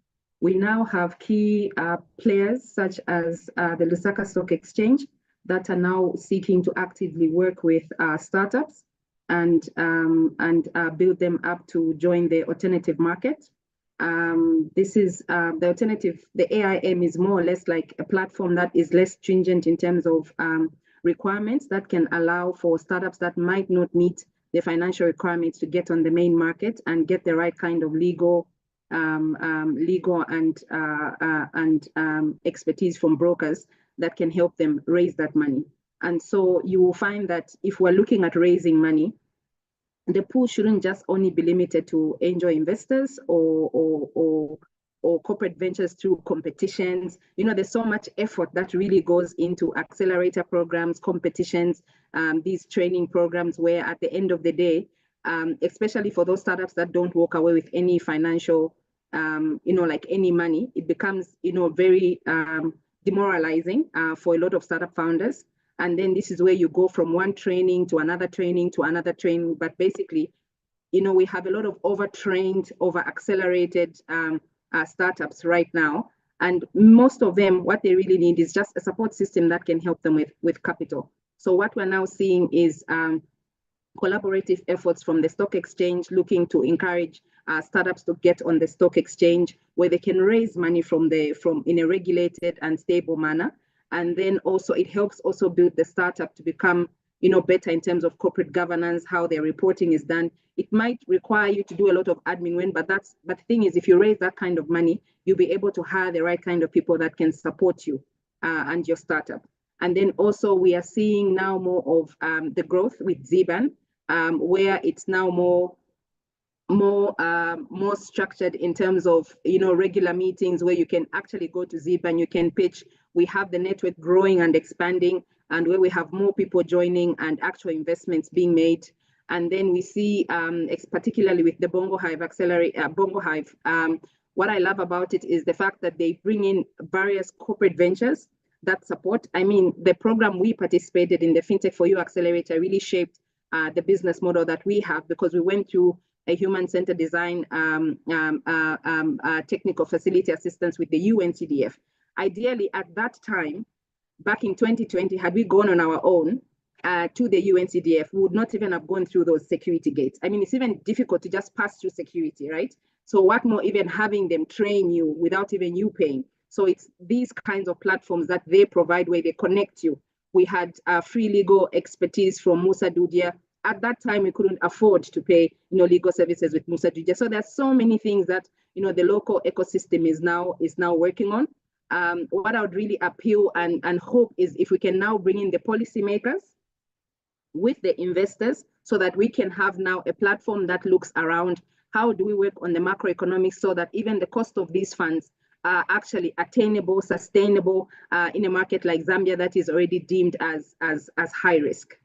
we now have key players such as the Lusaka Stock Exchange that are now seeking to actively work with startups and build them up to join the alternative market. This is the alternative. The AIM is more or less like a platform that is less stringent in terms of requirements, that can allow for startups that might not meet the financial requirements to get on the main market and get the right kind of legal and expertise from brokers that can help them raise that money. And so you will find that if we're looking at raising money, the pool shouldn't just only be limited to angel investors or corporate ventures through competitions. There's so much effort that really goes into accelerator programs, competitions, these training programs, where at the end of the day, especially for those startups that don't walk away with any financial, like any money, it becomes, very demoralizing for a lot of startup founders. And then this is where you go from one training to another training to another training. But basically, we have a lot of overtrained, over-accelerated startups right now. And most of them, what they really need is just a support system that can help them with capital. So what we're now seeing is collaborative efforts from the stock exchange looking to encourage startups to get on the stock exchange, where they can raise money from in a regulated and stable manner. And then also it helps also build the startup to become, better in terms of corporate governance, how their reporting is done. It might require you to do a lot of admin, but the thing is, if you raise that kind of money, you'll be able to hire the right kind of people that can support you and your startup. And then also we are seeing now more of the growth with Zambian, where it's now more structured in terms of regular meetings where you can actually go to Zambian, you can pitch we have the network growing and expanding, and where we have more people joining and actual investments being made. And then we see, particularly with the BongoHive, what I love about it is the fact that they bring in various corporate ventures that support. I mean, the program we participated in, the FinTech for You Accelerator, really shaped the business model that we have, because we went through a human-centered design technical facility assistance with the UNCDF. Ideally, at that time, back in 2020, had we gone on our own to the UNCDF, we would not even have gone through those security gates. I mean, it's even difficult to just pass through security, right? So what more even having them train you without even you paying? So it's these kinds of platforms that they provide where they connect you. We had free legal expertise from Musa Dudia. At that time, we couldn't afford to pay, legal services with Musa Dudia. So there's so many things that, the local ecosystem is now working on. What I would really appeal and hope is if we can now bring in the policymakers with the investors, so that we can have now a platform that looks around how do we work on the macroeconomics, so that even the cost of these funds are actually attainable, sustainable in a market like Zambia that is already deemed as high risk.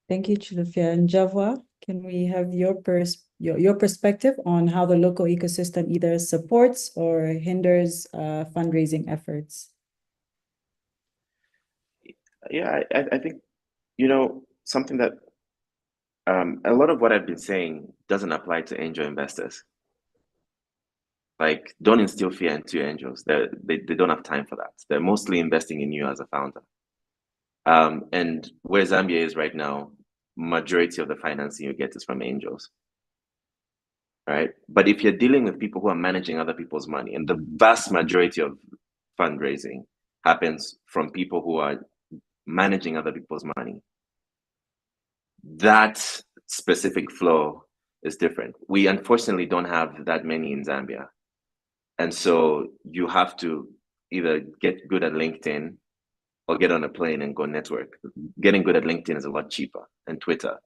Thank you, Chilufya. And Javwa, can we have your perspective on how the local ecosystem either supports or hinders fundraising efforts? Yeah, I think, something that a lot of what I've been saying doesn't apply to angel investors. Like, don't instill fear into your angels. They don't have time for that. They're mostly investing in you as a founder. And where Zambia is right now, majority of the financing you get is from angels, right? But if you're dealing with people who are managing other people's money, and the vast majority of fundraising happens from people who are managing other people's money, that specific flow is different. We unfortunately don't have that many in Zambia. And so you have to either get good at LinkedIn or get on a plane and go network. Getting good at LinkedIn is a lot cheaper, and Twitter,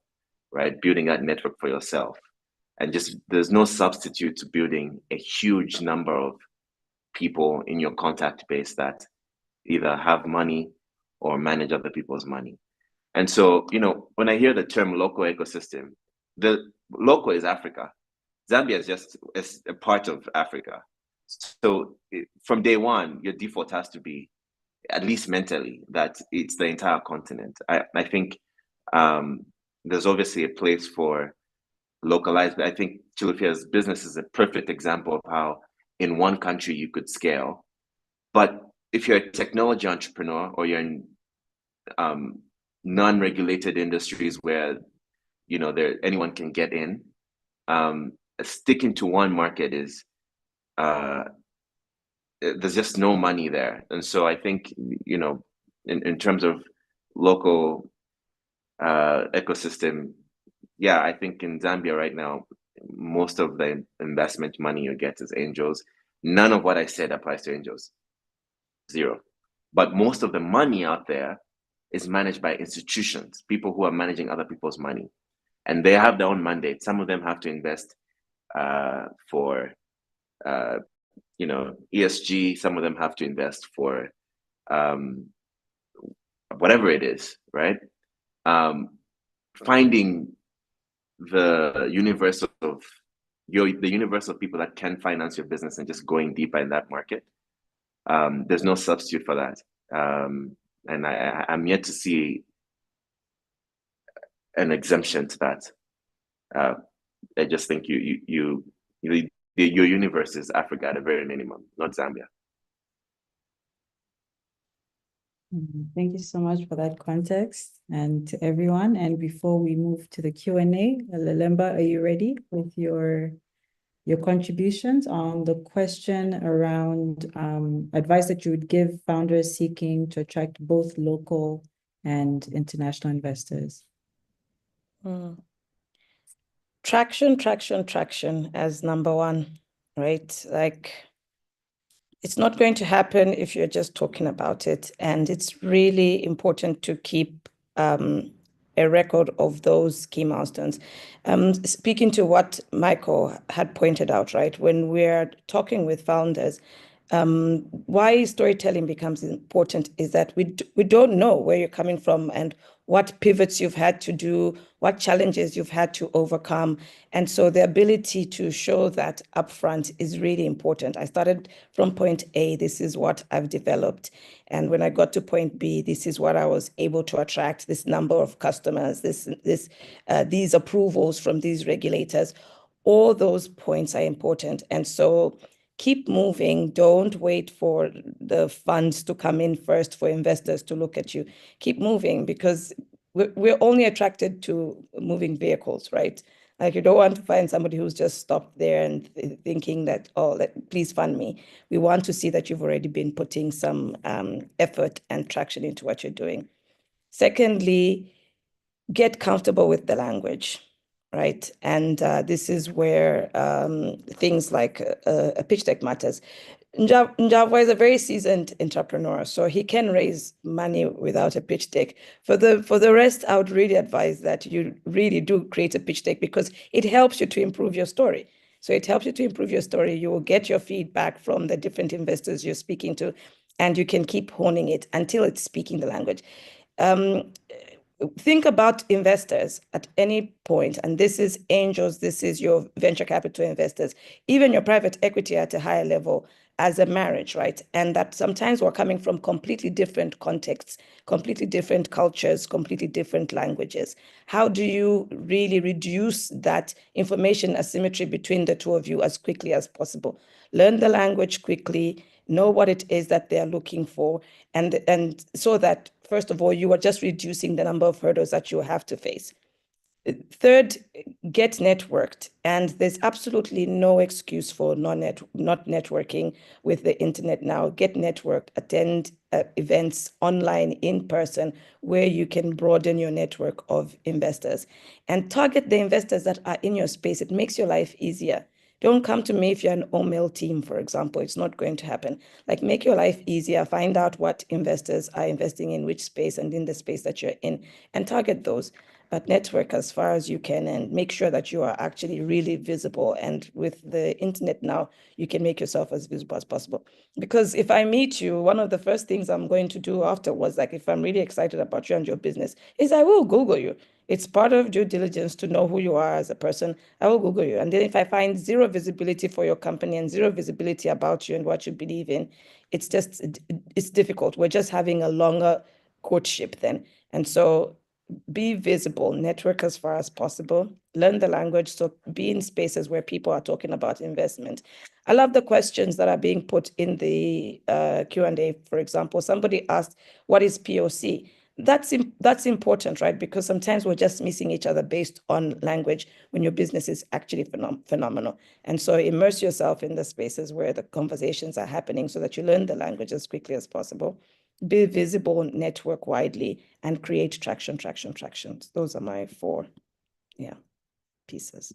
right? Building that network for yourself. And just, there's no substitute to building a huge number of people in your contact base that either have money or manage other people's money. And so, when I hear the term local ecosystem, the local is Africa. Zambia is a part of Africa. So from day one, your default has to be, at least mentally, that it's the entire continent. I think there's obviously a place for localized, but I think Chilufya's business is a perfect example of how in one country you could scale. But if you're a technology entrepreneur, or you're in non-regulated industries where anyone can get in, sticking to one market is there's just no money there. And so I think, in terms of local ecosystem, yeah, I think in Zambia right now, most of the investment money you get is angels. None of what I said applies to angels. Zero. But most of the money out there is managed by institutions, people who are managing other people's money. And they have their own mandate. Some of them have to invest for ESG. Some of them have to invest for whatever it is, right? Finding the universe of people that can finance your business and just going deeper in that market. There's no substitute for that. And I'm yet to see an exemption to that. I just think your universe is Africa at a very minimum, not Zambia. Thank you so much for that context, and to everyone. And before we move to the Q&A, Lelemba, are you ready with your contributions on the question around advice that you would give founders seeking to attract both local and international investors? Traction as number one, right? Like, it's not going to happen if you're just talking about it. And it's really important to keep a record of those key milestones. Speaking to what Michael had pointed out, right? When we're talking with founders, why storytelling becomes important is that we don't know where you're coming from and what pivots you've had to do, what challenges you've had to overcome. And so the ability to show that upfront is really important. I started from point A, this is what I've developed. And when I got to point B, this is what I was able to attract, this number of customers, these approvals from these regulators. All those points are important. And so keep moving. Don't wait for the funds to come in first, for investors to look at you. Keep moving, because we're only attracted to moving vehicles, right? Like, you don't want to find somebody who's just stopped there and thinking that, oh, please fund me. We want to see that you've already been putting some effort and traction into what you're doing. Secondly, get comfortable with the language, right? And this is where things like a pitch deck matters. Njavwa is a very seasoned entrepreneur, so he can raise money without a pitch deck. For the rest, I would really advise that you really do create a pitch deck, because it helps you to improve your story. So it helps you to improve your story. You will get your feedback from the different investors you're speaking to, and you can keep honing it until it's speaking the language. Think about investors at any point, and this is angels, this is your venture capital investors, even your private equity at a higher level, as a marriage, right? And that sometimes we're coming from completely different contexts, completely different cultures, completely different languages. How do you really reduce that information asymmetry between the two of you as quickly as possible? Learn the language quickly, know what it is that they're looking for, and so that, first of all, you are just reducing the number of hurdles that you have to face. Third, get networked. And there's absolutely no excuse for not networking with the internet now. Get networked, attend events online, in person, where you can broaden your network of investors. And target the investors that are in your space. It makes your life easier. Don't come to me if you're an all-male team, for example. It's not going to happen. Like, make your life easier. Find out what investors are investing in which space and in the space that you're in, and target those. But network as far as you can, and make sure that you are actually really visible. And with the internet now, you can make yourself as visible as possible. Because if I meet you, one of the first things I'm going to do afterwards, like if I'm really excited about you and your business, is I will Google you. It's part of due diligence to know who you are as a person. I will Google you. And then if I find zero visibility for your company and zero visibility about you and what you believe in, it's difficult. We're just having a longer courtship then. And so be visible, network as far as possible, learn the language, so be in spaces where people are talking about investment. I love the questions that are being put in the Q&A. For example, somebody asked, what is POC? That's important, right? Because sometimes we're just missing each other based on language when your business is actually phenomenal. And so immerse yourself in the spaces where the conversations are happening so that you learn the language as quickly as possible. Be visible, network widely, and create traction. Those are my 4 pieces.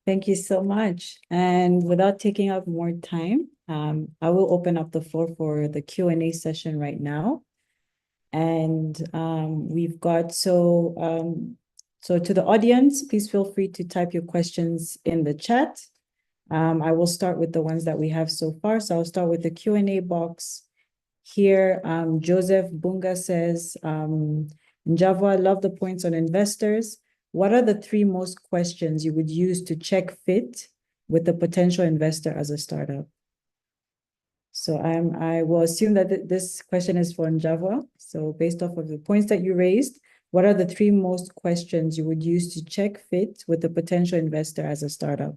Thank you so much. And without taking up more time, I will open up the floor for the Q&A session right now. And we've got, so to the audience, please feel free to type your questions in the chat. I will start with the ones that we have so far. So I'll start with the Q&A box here. Joseph Bunga says, Njavwa, love the points on investors. What are the 3 most questions you would use to check fit with a potential investor as a startup? So I will assume that this question is for Njavwa. So based off of the points that you raised, what are the 3 most questions you would use to check fit with a potential investor as a startup?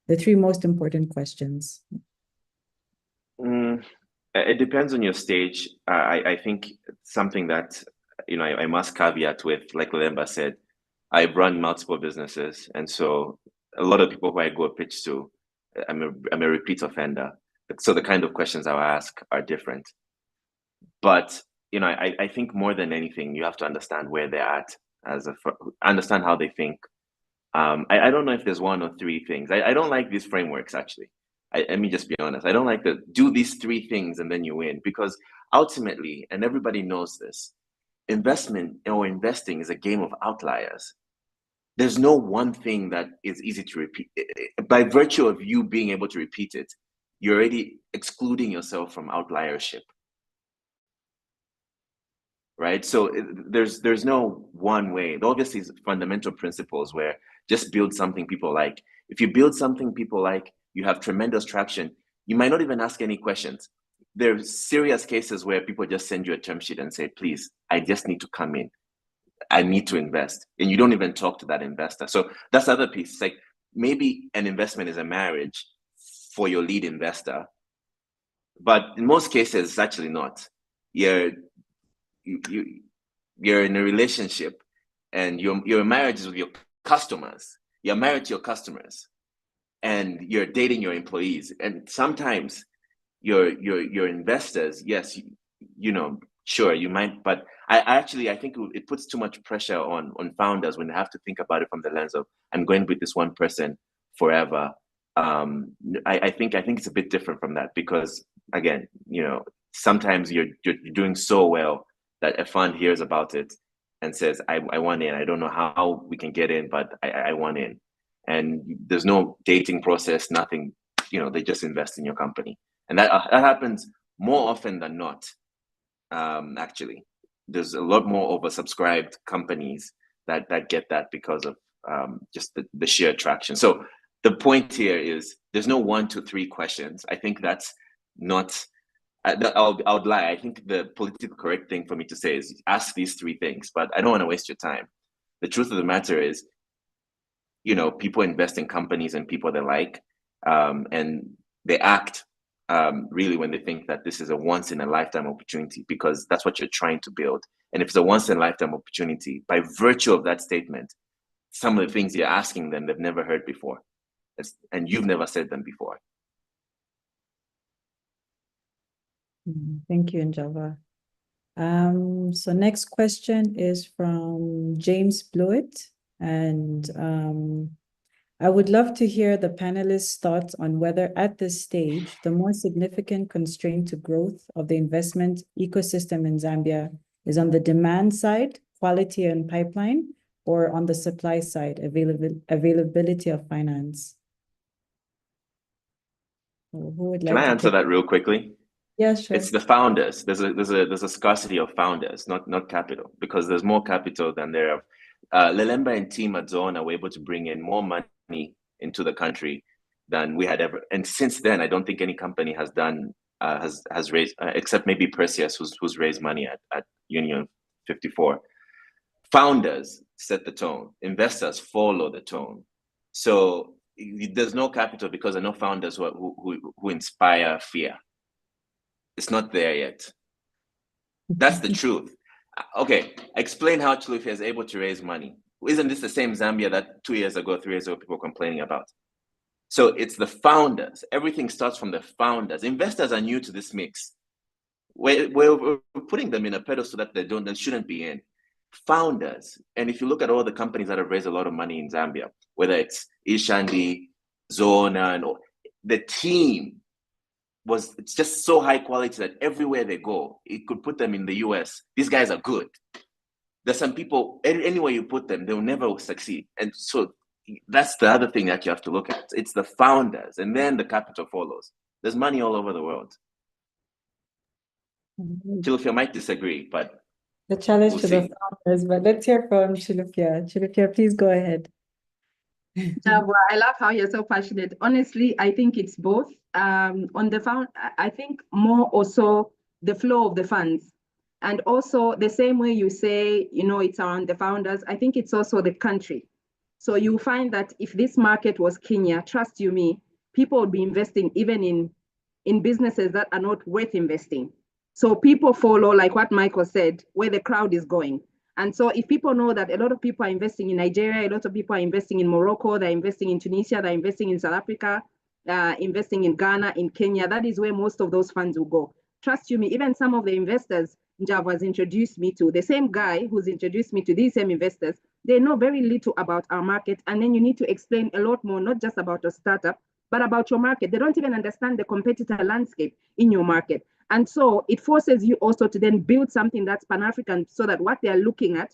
The 3 most important questions. It depends on your stage. I think something that, I must caveat with, like Lemba said, I've run multiple businesses. And so a lot of people who I go pitch to, I'm a repeat offender. So the kind of questions I'll ask are different. But, I think more than anything, you have to understand where they're at, understand how they think. I don't know if there's 1 or 3 things. I don't like these frameworks, actually. Let me just be honest. I don't like to do these 3 things and then you win, because ultimately, and everybody knows this, investment or investing is a game of outliers. There's no one thing that is easy to repeat. By virtue of you being able to repeat it, you're already excluding yourself from outliership. Right? So there's no one way. There obviously is fundamental principles where just build something people like. If you build something people like, you have tremendous traction. You might not even ask any questions. There's serious cases where people just send you a term sheet and say, please, I just need to come in. I need to invest. And you don't even talk to that investor. So that's the other piece. It's like maybe an investment is a marriage for your lead investor. But in most cases, it's actually not. You're in a relationship and your marriage is with your customers. You're married to your customers and you're dating your employees. And sometimes your investors, yes, sure, you might, but I think it puts too much pressure on founders when they have to think about it from the lens of, I'm going with this one person forever. I think it's a bit different from that because, again, sometimes you're doing so well that a fund hears about it and says, I want in. I don't know how we can get in, but I want in. And there's no dating process, nothing, they just invest in your company. And that happens more often than not. Actually, there's a lot more oversubscribed companies that get that because of just the sheer attraction. So the point here is there's no 1, 2, 3 questions. I think that's not, I would lie. I think the politically correct thing for me to say is ask these 3 things, but I don't want to waste your time. The truth of the matter is, people invest in companies and people they like, and they act really when they think that this is a once in a lifetime opportunity, because that's what you're trying to build. And if it's a once in a lifetime opportunity, by virtue of that statement, some of the things you're asking them, they've never heard before. And you've never said them before. Thank you, Njava. So next question is from James Blewett. And I would love to hear the panelists' thoughts on whether at this stage, the more significant constraint to growth of the investment ecosystem in Zambia is on the demand side, quality and pipeline, or on the supply side, availability of finance. Who would like Can I to answer that real quickly? Yeah, sure. It's the founders. There's a scarcity of founders, not capital, because there's more capital than there are. Lelemba and team at Zona were able to bring in more money into the country than we had ever. And since then, I don't think any company has done has raised, except maybe Perseus, who's raised money at Union 54. Founders set the tone. Investors follow the tone. So there's no capital because there are no founders who inspire fear. It's not there yet. That's the truth. Okay, explain how Chilufya is able to raise money. Isn't this the same Zambia that 2 years ago, 3 years ago, people were complaining about? So it's the founders. Everything starts from the founders. Investors are new to this mix. We're putting them in a pedestal that they shouldn't be in. Founders, and if you look at all the companies that have raised a lot of money in Zambia, whether it's Ishandi, Zona, and all, the team it's just so high quality that everywhere they go, it could put them in the US. These guys are good. There's some people, anywhere you put them, they'll never succeed. And so that's the other thing that you have to look at. It's the founders, and then the capital follows. There's money all over the world. Chilufya might disagree, but the challenge we'll to see. the founders, but let's hear from Chilufya. Chilufya, please go ahead. Well, I love how you're so passionate. Honestly, I think it's both. On the I think more also the flow of the funds. And also the same way you say, it's around the founders, I think it's also the country. So you find that if this market was Kenya, trust you me, people would be investing even in businesses that are not worth investing. So people follow, like what Michael said, where the crowd is going. And so if people know that a lot of people are investing in Nigeria, a lot of people are investing in Morocco, they're investing in Tunisia, they're investing in South Africa, investing in Ghana, in Kenya, that is where most of those funds will go. Trust you me, even some of the investors Njava has introduced me to, the same guy who's introduced me to these same investors, they know very little about our market. And then you need to explain a lot more, not just about your startup, but about your market. They don't even understand the competitor landscape in your market. And so it forces you also to then build something that's Pan-African, so that what they are looking at,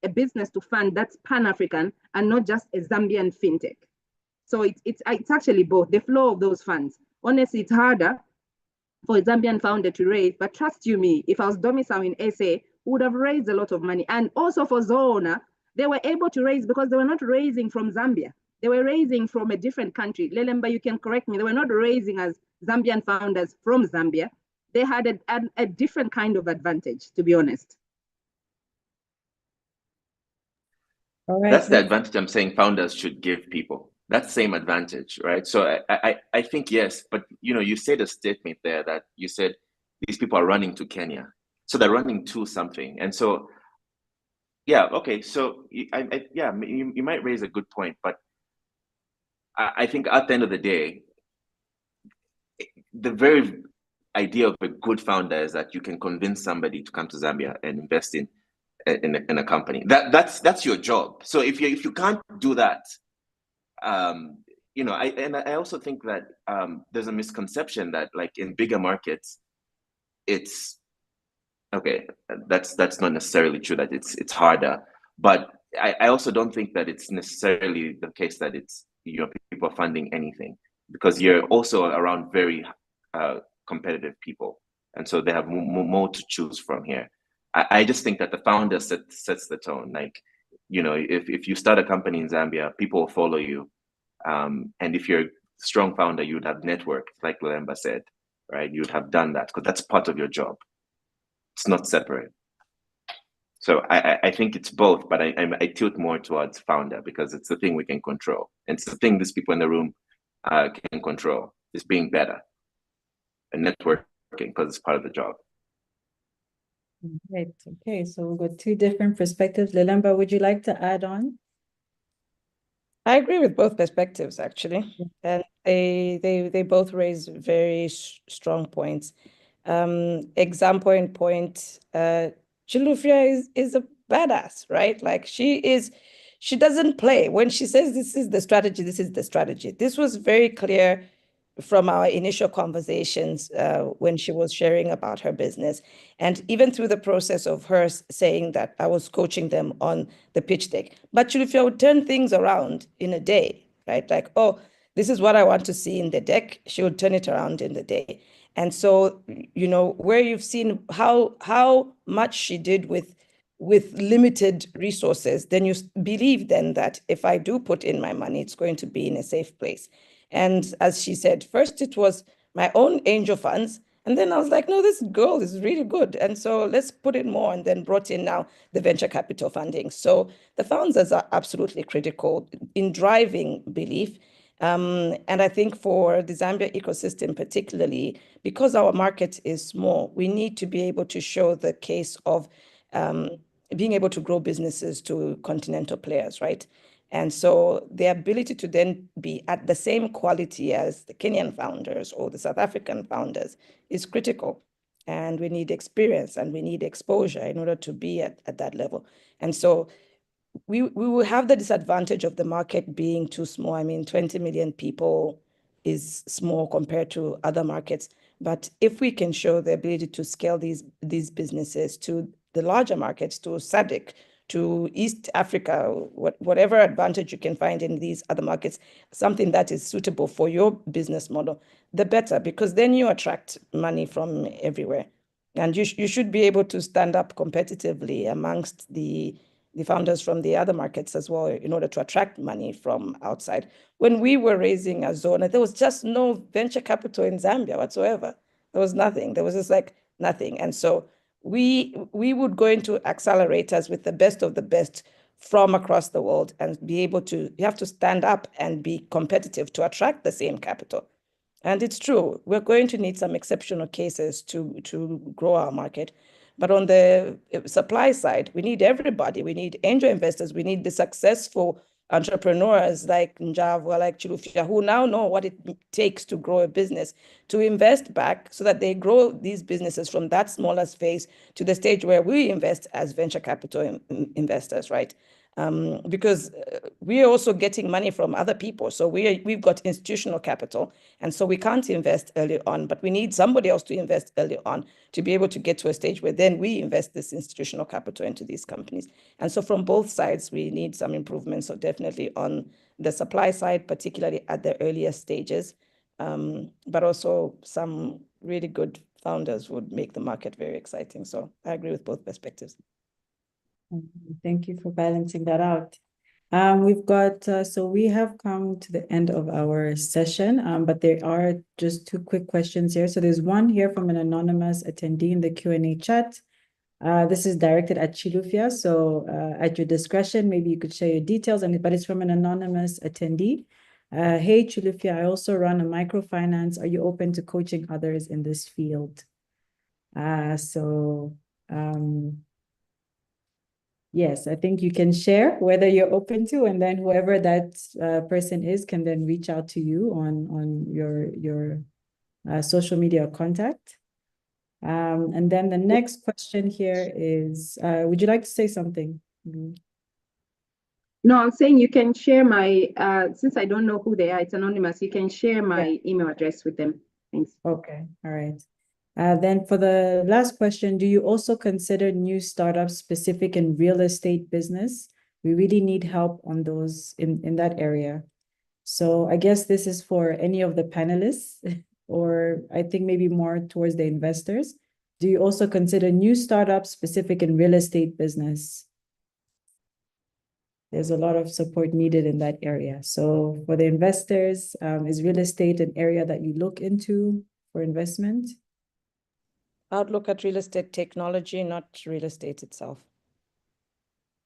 a business to fund that's Pan-African and not just a Zambian fintech. So it's actually both, the flow of those funds. Honestly, it's harder for a Zambian founder to raise, but trust you me, if I was domiciled in SA, would have raised a lot of money. And also for Zona, they were able to raise because they were not raising from Zambia. They were raising from a different country. Lelemba, you can correct me. They were not raising as Zambian founders from Zambia. They had a different kind of advantage, to be honest. All right. That's the advantage I'm saying founders should give people. That same advantage, right? So I think yes, but you said a statement there that you said these people are running to Kenya. So they're running to something. And so, yeah, okay. So yeah, you might raise a good point, but I think at the end of the day, the very idea of a good founder is that you can convince somebody to come to Zambia and invest in a company. That's your job. So if you can't do that, I also think that there's a misconception that like in bigger markets, it's okay. That's not necessarily true that it's harder, but I also don't think that it's necessarily the case that it's people funding anything, because you're also around very competitive people, and so they have more to choose from here. I just think that the founder sets the tone. Like, if you start a company in Zambia, people will follow you. And if you're a strong founder, you would have networked, like Lemba said, right? You would have done that because that's part of your job. It's not separate. So I think it's both, but I tilt more towards founder because it's the thing we can control. And it's the thing these people in the room can control, is being better and networking, because it's part of the job. Right. Okay. So we've got two different perspectives. Lelemba, would you like to add on? I agree with both perspectives, actually, and they both raise very strong points. Example and point, Chilufia is a badass, right? Like she doesn't play. When she says this is the strategy, this is the strategy. This was very clear from our initial conversations when she was sharing about her business. And even through the process of her saying that I was coaching them on the pitch deck. But Chilufia would turn things around in a day, right? Like, oh, this is what I want to see in the deck. She would turn it around in the day. And so, where you've seen how much she did with limited resources, then you believe then that if I do put in my money, it's going to be in a safe place. And as she said, first it was my own angel funds. And then I was like, no, this girl is really good. And so let's put in more, and then brought in now the venture capital funding. So the founders are absolutely critical in driving belief. And I think for the Zambia ecosystem particularly, because our market is small, we need to be able to show the case of being able to grow businesses to continental players, right? And so the ability to then be at the same quality as the Kenyan founders or the South African founders is critical. And we need experience and we need exposure in order to be at that level. And so we will have the disadvantage of the market being too small. I mean, 20 million people is small compared to other markets. But if we can show the ability to scale these businesses to the larger markets, to SADC, to East Africa, whatever advantage you can find in these other markets, something that is suitable for your business model, the better, because then you attract money from everywhere. And you should be able to stand up competitively amongst the founders from the other markets as well in order to attract money from outside. When we were raising a Zona, there was just no venture capital in Zambia whatsoever. There was nothing. There was just like nothing. And so we would go into accelerators with the best of the best from across the world and be able to, you have to stand up and be competitive to attract the same capital. And it's true, we're going to need some exceptional cases to grow our market. But on the supply side, we need everybody. We need angel investors. We need the successful entrepreneurs like Njavwa, like Chilufia, who now know what it takes to grow a business, to invest back so that they grow these businesses from that smaller space to the stage where we invest as venture capital investors, right? because we are also getting money from other people. So we've got institutional capital, and so we can't invest early on, but we need somebody else to invest early on to be able to get to a stage where then we invest this institutional capital into these companies. And so from both sides, we need some improvements. So definitely on the supply side, particularly at the earlier stages, but also some really good founders would make the market very exciting. So I agree with both perspectives. Thank you for balancing that out. We've got, so we have come to the end of our session, but there are just two quick questions here. So there's one here from an anonymous attendee in the Q&A chat. This is directed at Chilufya. So at your discretion, maybe you could share your details, but it's from an anonymous attendee. Hey, Chilufya, I also run a microfinance. Are you open to coaching others in this field? Yes, I think you can share whether you're open to, and then whoever that person is can then reach out to you on your social media contact. And then the next question here is, would you like to say something? No, I'm saying you can share my, since I don't know who they are, it's anonymous, you can share my email address with them. Thanks. Okay, all right. Then for the last question, do you also consider new startups specific in real estate business? We really need help on those in that area. So I guess this is for any of the panelists, or I think maybe more towards the investors. Do you also consider new startups specific in real estate business? There's a lot of support needed in that area. So for the investors, is real estate an area that you look into for investment? I'd look at real estate technology, not real estate itself.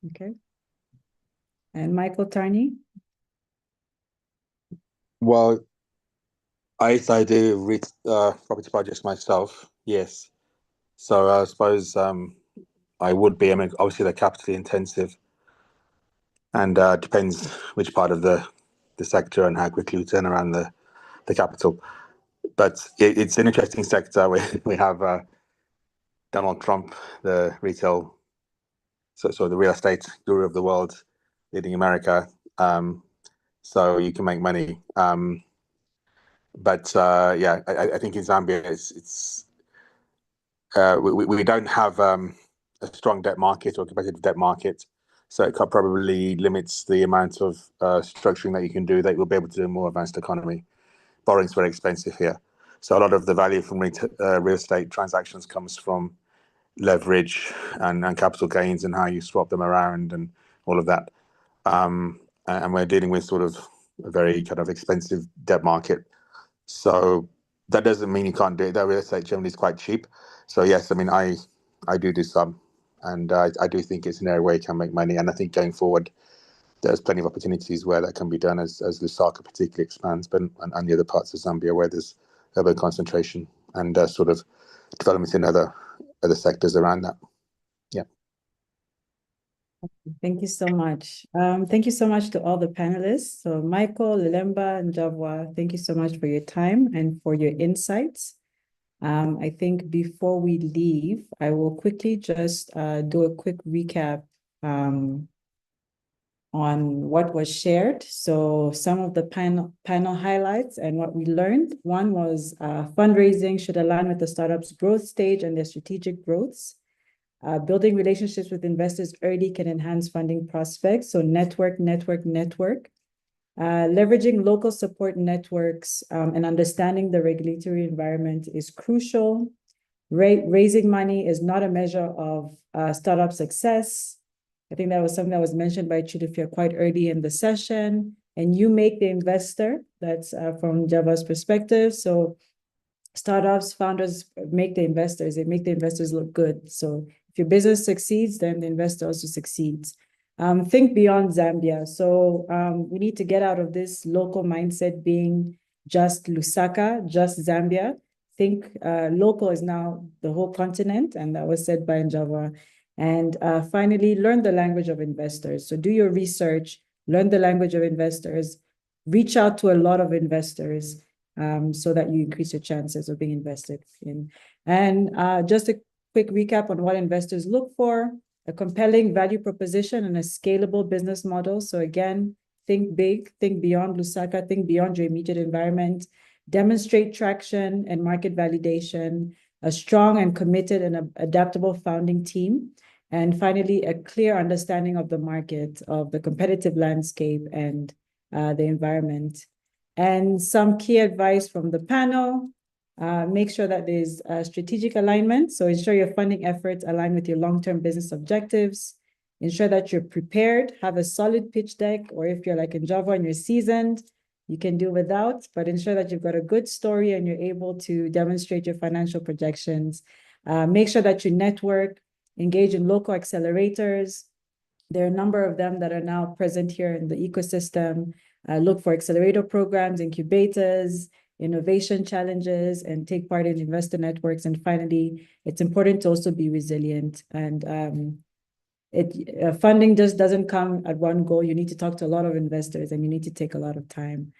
Okay. And Michael Tarney? Well, I do property projects myself, yes. So I suppose I would be. I mean, obviously they're capitally intensive, and depends which part of the sector and how quickly you turn around the capital. But it's an interesting sector. We have Donald Trump, the retail, so the real estate guru of the world, leading America. So you can make money. But yeah, I think in Zambia, we don't have a strong debt market or competitive debt market, so it probably limits the amount of structuring that you can do. That you'll be able to do a more advanced economy. Borrowing's very expensive here, so a lot of the value from real estate transactions comes from leverage and capital gains and how you swap them around and all of that. And we're dealing with sort of a very kind of expensive debt market. So that doesn't mean you can't do it. That real estate generally is quite cheap. So yes, I mean, I do some, and I do think it's an area where you can make money. And I think going forward, there's plenty of opportunities where that can be done as Lusaka particularly expands, but and the other parts of Zambia where there's urban concentration and sort of development in other sectors around that. Yeah. Thank you so much. Thank you so much to all the panelists. So Michael, Lilemba, and Javwa, thank you so much for your time and for your insights. I think before we leave, I will quickly just do a quick recap on what was shared. So some of the panel highlights and what we learned. One was fundraising should align with the startup's growth stage and their strategic growths. Building relationships with investors early can enhance funding prospects. So network. Leveraging local support networks and understanding the regulatory environment is crucial. Raising money is not a measure of startup success. I think that was something that was mentioned by Chilufya quite early in the session. And you make the investor. That's from Java's perspective. So startups, founders make the investors. They make the investors look good. So if your business succeeds, then the investor also succeeds. Think beyond Zambia. So we need to get out of this local mindset being just Lusaka, just Zambia. Think local is now the whole continent, and that was said by Njava. And finally, learn the language of investors. So do your research, learn the language of investors, reach out to a lot of investors so that you increase your chances of being invested in. And just a quick recap on what investors look for. a compelling value proposition and a scalable business model. So again, think big, think beyond Lusaka, think beyond your immediate environment, demonstrate traction and market validation, a strong and committed and adaptable founding team, and finally, a clear understanding of the market, of the competitive landscape and the environment. And some key advice from the panel: make sure that there's strategic alignment. So ensure your funding efforts align with your long-term business objectives. Ensure that you're prepared, have a solid pitch deck, or if you're like in Java and you're seasoned, you can do without, but ensure that you've got a good story and you're able to demonstrate your financial projections. Make sure that you network, engage in local accelerators. There are a number of them that are now present here in the ecosystem. Look for accelerator programs, incubators, innovation challenges, and take part in investor networks. And finally, it's important to also be resilient. And funding just doesn't come at one go. You need to talk to a lot of investors and you need to take a lot of time.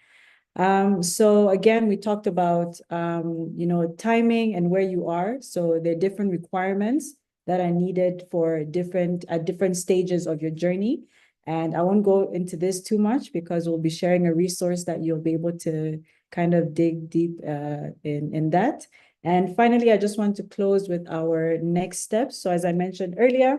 So again, we talked about, timing and where you are. So there are different requirements that are needed for different stages of your journey. And I won't go into this too much because we'll be sharing a resource that you'll be able to kind of dig deep in that. And finally, I just want to close with our next steps. So as I mentioned earlier,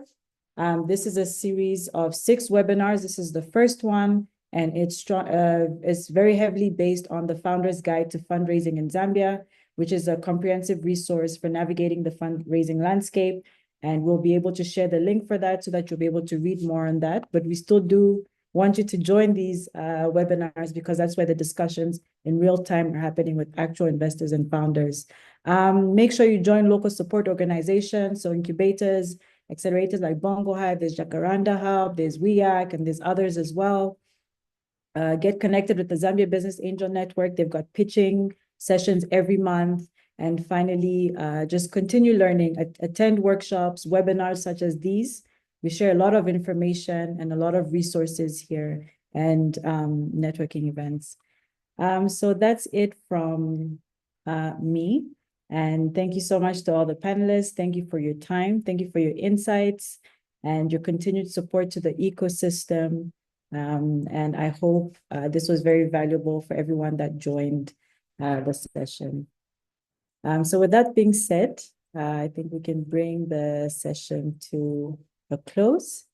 this is a series of 6 webinars. This is the first one, and it's very heavily based on the Founder's Guide to Fundraising in Zambia, which is a comprehensive resource for navigating the fundraising landscape. And we'll be able to share the link for that so that you'll be able to read more on that. But we still do want you to join these webinars because that's where the discussions in real time are happening with actual investors and founders. Make sure you join local support organizations, so incubators, accelerators like BongoHive, there's Jacaranda Hub, there's WEAC, and there's others as well. Get connected with the Zambia Business Angel Network. They've got pitching sessions every month. And finally, just continue learning, attend workshops, webinars such as these. We share a lot of information and a lot of resources here and networking events. So that's it from me. And thank you so much to all the panelists. Thank you for your time. Thank you for your insights and your continued support to the ecosystem. And I hope this was very valuable for everyone that joined the session. So with that being said, I think we can bring the session to a close.